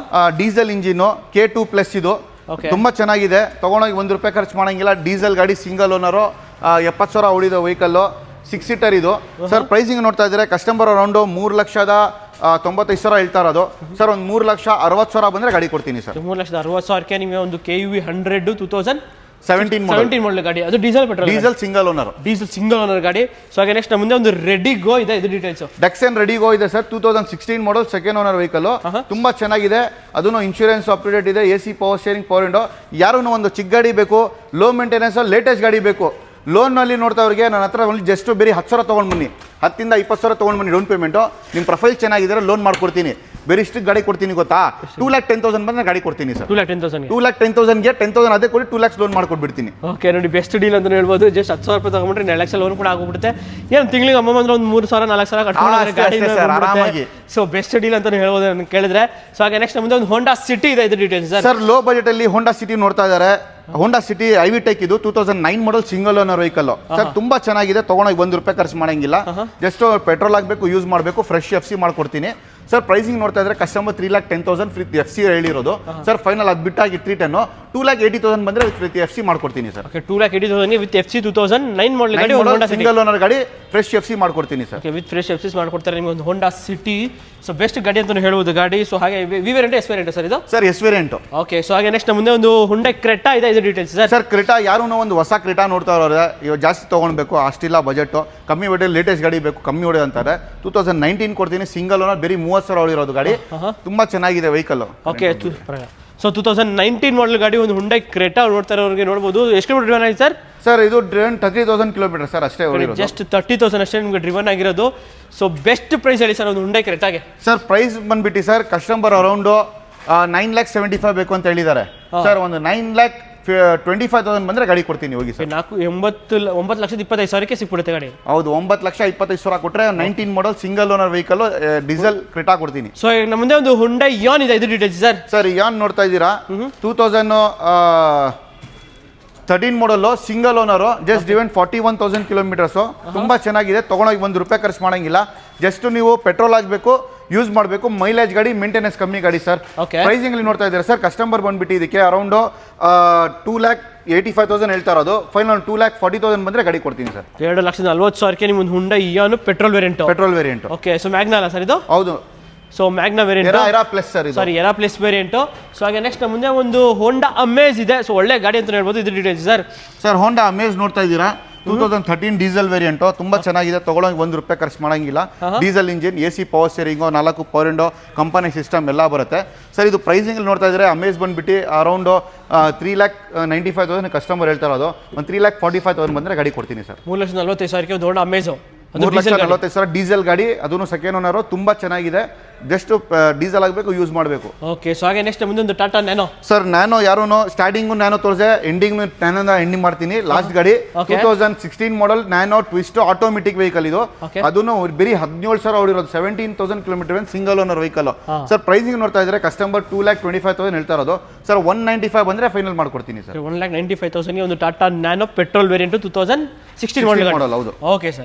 ಡೀಸೆಲ್ ಇಂಜಿನ್, K2+ ಇದು. ತುಂಬಾ ಚೆನ್ನಾಗಿದೆ. ತಗೊಂಡೋಗಿ ₹1 ಖರ್ಚು ಮಾಡಂಗಿಲ್ಲ. ಡೀಸೆಲ್ ಗಾಡಿ, ಸಿಂಗಲ್ ಓನರು, 70,000 ಓಡಿದ ವೆಹಿಕಲ್, 6 ಸೀಟರ್ ಇದು ಸರ್. ಪ್ರೈಸಿಂಗ್ ನೋಡ್ತಾ ಇದ್ರೆ ಕಸ್ಟಮರ್ ಅರೌಂಡ್ 3,95,000 ಹೇಳ್ತಾ ಇರೋದು ಸರ್. ಒಂದು 3,60,000 ಬಂದ್ರೆ ಗಾಡಿ ಕೊಡ್ತೀನಿ ಸರ್. 3,60,000 ನಿಮಗೆ ಒಂದು KUV 100 2017 17 ಮಾಡಲ್ ಗಾಡಿ, ಅದು diesel petrol, diesel single owner, diesel single owner ಗಾಡಿ. ಸೊ ಹಾಗೆ ನೆಕ್ಸ್ಟ್ ನಮ್ಮ ಮುಂದೆ ಒಂದು ರೆಡಿಗೋ ಇದೆ, ಇದು ಡೀಟೇಲ್ಸ್. ಡೆಕ್ಸನ್ ರೆಡಿಗೋ ಇದೆ ಸರ್, 2016 ಮಾಡಲ್, ಸೆಕೆಂಡ್ ಓನರ್ ವೆಹಿಕಲ್, ತುಂಬಾ ಚೆನ್ನಾಗಿದೆ. ಅದನ್ನು ಇನ್ಶೂರೆನ್ಸ್ ಅಪ್ ಟು ಡೇಟ್ ಇದೆ, AC power steering, power window. ಯಾರು ಒಂದು ಚಿಕ್ಕ ಗಾಡಿ ಬೇಕು, ಲೋ ಮೇಂಟೆನೆನ್ಸ್ ಲೇಟೆಸ್ಟ್ ಗಾಡಿ ಬೇಕು, ಲೋನ್ನಲ್ಲಿ ನೋಡ್ತಾವ್ರಿಗೆ ನನ್ನ ಹತ್ರ ಒಂದು ಜಸ್ಟ್ ಬೇರೆ 10,000 ತೊಗೊಂಡು ಬನ್ನಿ, 10,000 ಇಂದ 20,000 ತೊಗೊಂಡು ಬನ್ನಿ ಡೌನ್ ಪೇಮೆಂಟು. ನಿಮ್ಮ ಪ್ರೊಫೈಲ್ ಚೆನ್ನಾಗಿದ್ರೆ ಲೋನ್ ಮಾಡ್ಕೊಡ್ತೀನಿ. ಬೇರೆ ಇಷ್ಟು ಗಾಡಿ ಕೊಡ್ತೀನಿ ಗೊತ್ತಾ, 2,10,000 ಬಂದ್ರೆ ಗಾಡಿ ಕೊಡ್ತೀನಿ ಸರ್. 2,10,000ಗೆ 10,000 ಅದೇ ಕೊಡಿ, 2 lakhs ಲೋನ್ ಮಾಡ್ಕೊಟ್ಬಿಡ್ತೀನಿ. ಓಕೆ ನೋಡಿ, ಬೆಸ್ಟ್ ಡೀಲ್ ಅಂತ ಹೇಳ್ಬೋದು. ಜಸ್ಟ್ 10,000 ರೂಪಾಯಿ ತಗೊಂಡ್ರೆ 2 ಲಕ್ಷ ಲೋನ್ ಕೂಡ ಆಗೋಗ್ಬಿಡುತ್ತೆ. ಏನು ತಿಂಗಳಿಗೆ ಅಮ್ಮ ಬಂದ್ರೆ ಒಂದು 3,000 4,000 ಕಟ್ಕೊಂಡ್ರೆ ಗಾಡಿ ಆರಾಮಾಗಿ. ಸೊ ಬೆಸ್ಟ್ ಡೀಲ್ ಅಂತ ಹೇಳ್ಬೋದು ನಾನು ಕೇಳಿದ್ರೆ. ಸೊ ಹಾಗೆ ನೆಕ್ಸ್ಟ್ ಮುಂದೆ ಒಂದು ಹೋಂಡಾ ಸಿಟಿ ಇದೆ, ಇದು ಡೀಟೇಲ್ಸ್ ಸರ್. ಲೋ ಬಜೆಟ್ ಅಲ್ಲಿ ಹೋಂಡಾ ಸಿಟಿ ನೋಡ್ತಾ ಇದ್ದಾರೆ. ಹೋಂಡಾ ಸಿಟಿ ಐವಿ ಟೆಕ್, ಇದು 2009 ಮಾಡಲ್, ಸಿಂಗಲ್ ಓನರ್ ವೆಹಿಕಲ್ ಸರ್. ತುಂಬಾ ಚೆನ್ನಾಗಿದೆ, ತಗೊಂಡೋಗಿ ₹1 ಖರ್ಚು ಮಾಡಂಗಿಲ್ಲ. ಜಸ್ಟ್ ಪೆಟ್ರೋಲ್ ಆಗಬೇಕು, ಯೂಸ್ ಮಾಡಬೇಕು, ಫ್ರೆಶ್ FC ಮಾಡ್ಕೊಡ್ತೀನಿ ಸರ್. ಪ್ರೈಸಿಂಗ್ ನೋಡ್ತಾ ಇದ್ರೆ ಕಸ್ಟಮರ್ 3,10,000 ಫ್ರೀ FC ಹೇಳಿರೋದು ಸರ್. ಫೈನಲ್ ಅದು ಬಿಟ್ಟಾಗಿ 310 2,80,000 ಬಂದ್ರೆ ವಿತ್ FC ಮಾಡ್ಕೊಡ್ತೀನಿ ಸರ್. 2,80,000 ವಿತ್ FC 2009 ಮಾಡಲ್ ಗಾಡಿ, ಸಿಂಗಲ್ ಓನರ್ ಗಾಡಿ, ಫ್ರೆಶ್ FC ಮಾಡ್ಕೊಡ್ತೀನಿ ಸರ್. ವಿತ್ ಫ್ರೆಶ್ FC ಮಾಡ್ಕೊಡ್ತಾರೆ ನಿಮಗೆ ಒಂದು ಹೋಂಡಾ ಸಿಟಿ. ಸೊ ಬೆಸ್ಟ್ ಗಾಡಿ ಅಂತ ಹೇಳ್ಬೋದು ಗಾಡಿ. ಸೊ ಹಾಗೆ V variant, S variant sir ಇದು? Sir S variant. Okay. So ಹಾಗೆ ನೆಕ್ಸ್ಟ್ ಮುಂದೆ ಒಂದು ಹುಂಡೈ ಕ್ರೆಟಾ ಇದೆ, ಇದು ಡೀಟೇಲ್ಸ್ ಸರ್. ಸರ್ ಕ್ರೆಟಾ, ಯಾರು ಒಂದು ಹೊಸ ಕ್ರೆಟಾ ನೋಡ್ತಾ ಇರೋರೆ, ಇವಾಗ ಜಾಸ್ತಿ ತೊಗೊಳ್ಬೇಕು, ಅಷ್ಟಿಲ್ಲ ಬಜೆಟ್, ಕಮ್ಮಿ ಬಜೆಟ್ ಲೇಟೆಸ್ಟ್ ಗಾಡಿ ಬೇಕು, ಕಮ್ಮಿ ಹೊಡೆ ಅಂತಾರೆ. 2019 ಕೊಡ್ತೀನಿ, ಸಿಂಗಲ್ ಓನರ್, ಬೇರೆ 30,000 ಹೊಡಿರೋದು ಗಾಡಿ, ತುಂಬಾ ಚೆನ್ನಾಗಿದೆ ವೆಹಿಕಲ್. ಓಕೆ. ಸೊ 2019 ಮಾಡಲ್ ಗಾಡಿ, ಒಂದು ಹುಂಡೈ ಕ್ರೆಟಾ ನೋಡ್ತಾ ಇರೋರಿಗೆ ನೋಡ್ಬೋದು. ಎಷ್ಟು ಕಿಲೋಮೀಟರ್ ಡ್ರಿವನ್ ಆಗಿದೆ ಸರ್? ಸರ್ ಇದು 30,000 ಕಿಲೋಮೀಟರ್ ಸರ್ ಅಷ್ಟೇ ಹೊಡಿರೋದು. ಜಸ್ಟ್ 30,000 ಅಷ್ಟೇ ನಿಮಗೆ ಡ್ರಿವನ್ ಆಗಿರೋದು. ಸೊ ಬೆಸ್ಟ್ ಪ್ರೈಸ್ ಹೇಳಿ ಸರ್ ಒಂದು ಹುಂಡೈ ಕ್ರೆಟಾಗೆ. ಸರ್ ಪ್ರೈಸ್ ಬಂದ್ಬಿಟ್ಟು ಸರ್, ಕಸ್ಟಮರ್ ಅರೌಂಡ್ 9,75,000 ಬೇಕು ಅಂತ ಹೇಳಿದ್ದಾರೆ ಸರ್. ಒಂದು 9,25,000 ಬಂದ್ರೆ ಗಾಡಿ ಕೊಡ್ತೀನಿ, ಹೋಗಿ ಸರ್. 9,25,000ಕ್ಕೆ ಸಿಕ್ಬಿಡುತ್ತೆ ಗಾಡಿ. ಹೌದು, 9,25,000 ಕೊಟ್ಟರೆ 19 model, single owner vehicle, diesel Creta ಕೊಡ್ತೀನಿ. ಸೊ ನಮ್ಮ ಮುಂದೆ ಒಂದು ಹುಂಡೈ ಯಾನ್ ಇದೆ, ಇದು ಡೀಟೇಲ್ಸ್ ಸರ್. ಸರ್ ಯಾನ್ ನೋಡ್ತಾ ಇದ್ದೀರಾ, 2013 model, single owner, just driven 41,000 kilometres. ತುಂಬಾ ಚೆನ್ನಾಗಿದೆ, ತಗೊಂಡೋಗಿ ₹1 ಖರ್ಚು ಮಾಡಂಗಿಲ್ಲ. ಜಸ್ಟ್ ನೀವು ಪೆಟ್ರೋಲ್ ಆಗಬೇಕು, ಯೂಸ್ ಮಾಡಬೇಕು, ಮೈಲೇಜ್ ಗಾಡಿ, ಮೇಂಟೆನೆನ್ಸ್ ಕಮ್ಮಿ ಗಾಡಿ ಸರ್. ಪ್ರೈಸಿಂಗ್ ಅಲ್ಲಿ ನೋಡ್ತಾ ಇದ್ದಾರೆ ಸರ್, ಕಸ್ಟಮರ್ ಬಂದ್ಬಿಟ್ಟು ಇದಕ್ಕೆ ಅರೌಂಡ್ 2,85,000 ಹೇಳ್ತಾ ಇರೋದು. ಫೈನಲ್ 2,40,000 ಬಂದ್ರೆ ಗಾಡಿ ಕೊಡ್ತೀನಿ ಸರ್. 2,40,000ಕ್ಕೆ ನಿಮ್ಮ ಒಂದು Hyundai Eon petrol variant. Okay. So Magna ಅಲ್ಲ ಸರ್ ಇದು? ಹೌದು. So Magna variant, Era plus sir ಇದು. Sorry, Era plus variant. So ಹಾಗೆ ನೆಕ್ಸ್ಟ್ ಮುಂದೆ ಒಂದು ಹೋಂಡಾ ಅಮೇಜ್ ಇದೆ. ಸೊ ಒಳ್ಳೆ ಗಾಡಿ ಅಂತ ಹೇಳ್ಬೋದು, ಇದು details sir. Sir Honda Amaze ನೋಡ್ತಾ ಇದ್ದೀರಾ, 2013 ಡೀಸೆಲ್ ವೇರಿಯಂಟ್, ತುಂಬಾ ಚೆನ್ನಾಗಿದೆ, ತಗೊಳ್ಳೋಕೆ ₹1 ಖರ್ಚು ಮಾಡಂಗಿಲ್ಲ. Diesel engine, AC power steering, 4 power window, company system ಎಲ್ಲ ಬರುತ್ತೆ ಸರ್. ಇದು ಪ್ರೈಸಿಂಗ್ ನೋಡ್ತಾ ಇದ್ರೆ ಅಮೇಜ್ ಬಂದ್ಬಿಟ್ಟು ಅರೌಂಡ್ 3,95,000 ಕಸ್ಟಮರ್ ಹೇಳ್ತಾ ಇರೋದು. ಒಂದು 3,45,000 ಬಂದ್ರೆ ಗಾಡಿ ಕೊಡ್ತೀನಿ ಸರ್. 3,45,000ಕ್ಕೆ ಒಂದು ಹೋಂಡಾ ಅಮೇಜ್, 3,45,000 ಡೀಸೆಲ್ ಗಾಡಿ, ಅದನ್ನು ಸೆಕೆಂಡ್ ಓನರ್, ತುಂಬಾ ಚೆನ್ನಾಗಿದೆ. ಜಸ್ಟ್ ಡೀಸೆಲ್ ಆಗಬೇಕು, ಯೂಸ್ ಮಾಡಬೇಕು. ಓಕೆ. ಸೊ ಹಾಗೆ ನೆಕ್ಸ್ಟ್ ಮುಂದೆ ಒಂದು ಟಾಟಾ ನ್ಯಾನೋ ಸರ್. ನ್ಯಾನೋ ಯಾರು ಸ್ಟಾರ್ಟಿಂಗು ನ್ಯಾನೋ ತೋರಿಸೆ, ಎಂಡಿಂಗ್ ನ್ಯಾನೋ ಎಂಡಿಂಗ್ ಮಾಡ್ತೀನಿ. ಲಾಸ್ಟ್ ಗಾಡಿ 2016 model, Nano twist, automatic vehicle ಇದು. ಅದನ್ನು ಬರೀ 17,000 ಹೊಡಿರೋದು, 17,000 kilometre, single owner vehicle sir. Pricing ನೋಡ್ತಾ ಇದ್ರೆ ಕಸ್ಟಮರ್ 2,25,000 ಹೇಳ್ತಾ ಇರೋದು ಸರ್. 195 ಬಂದ್ರೆ ಫೈನಲ್ ಮಾಡ್ಕೊಡ್ತೀನಿ ಸರ್. 1,95,000ಗೆ ಒಂದು ಟಾಟಾ ನ್ಯಾನೋ ಪೆಟ್ರೋಲ್ ವೇರಿಯಂಟ್ 2016 ಮಾಡಲ್. ಹೌದು. Okay sir.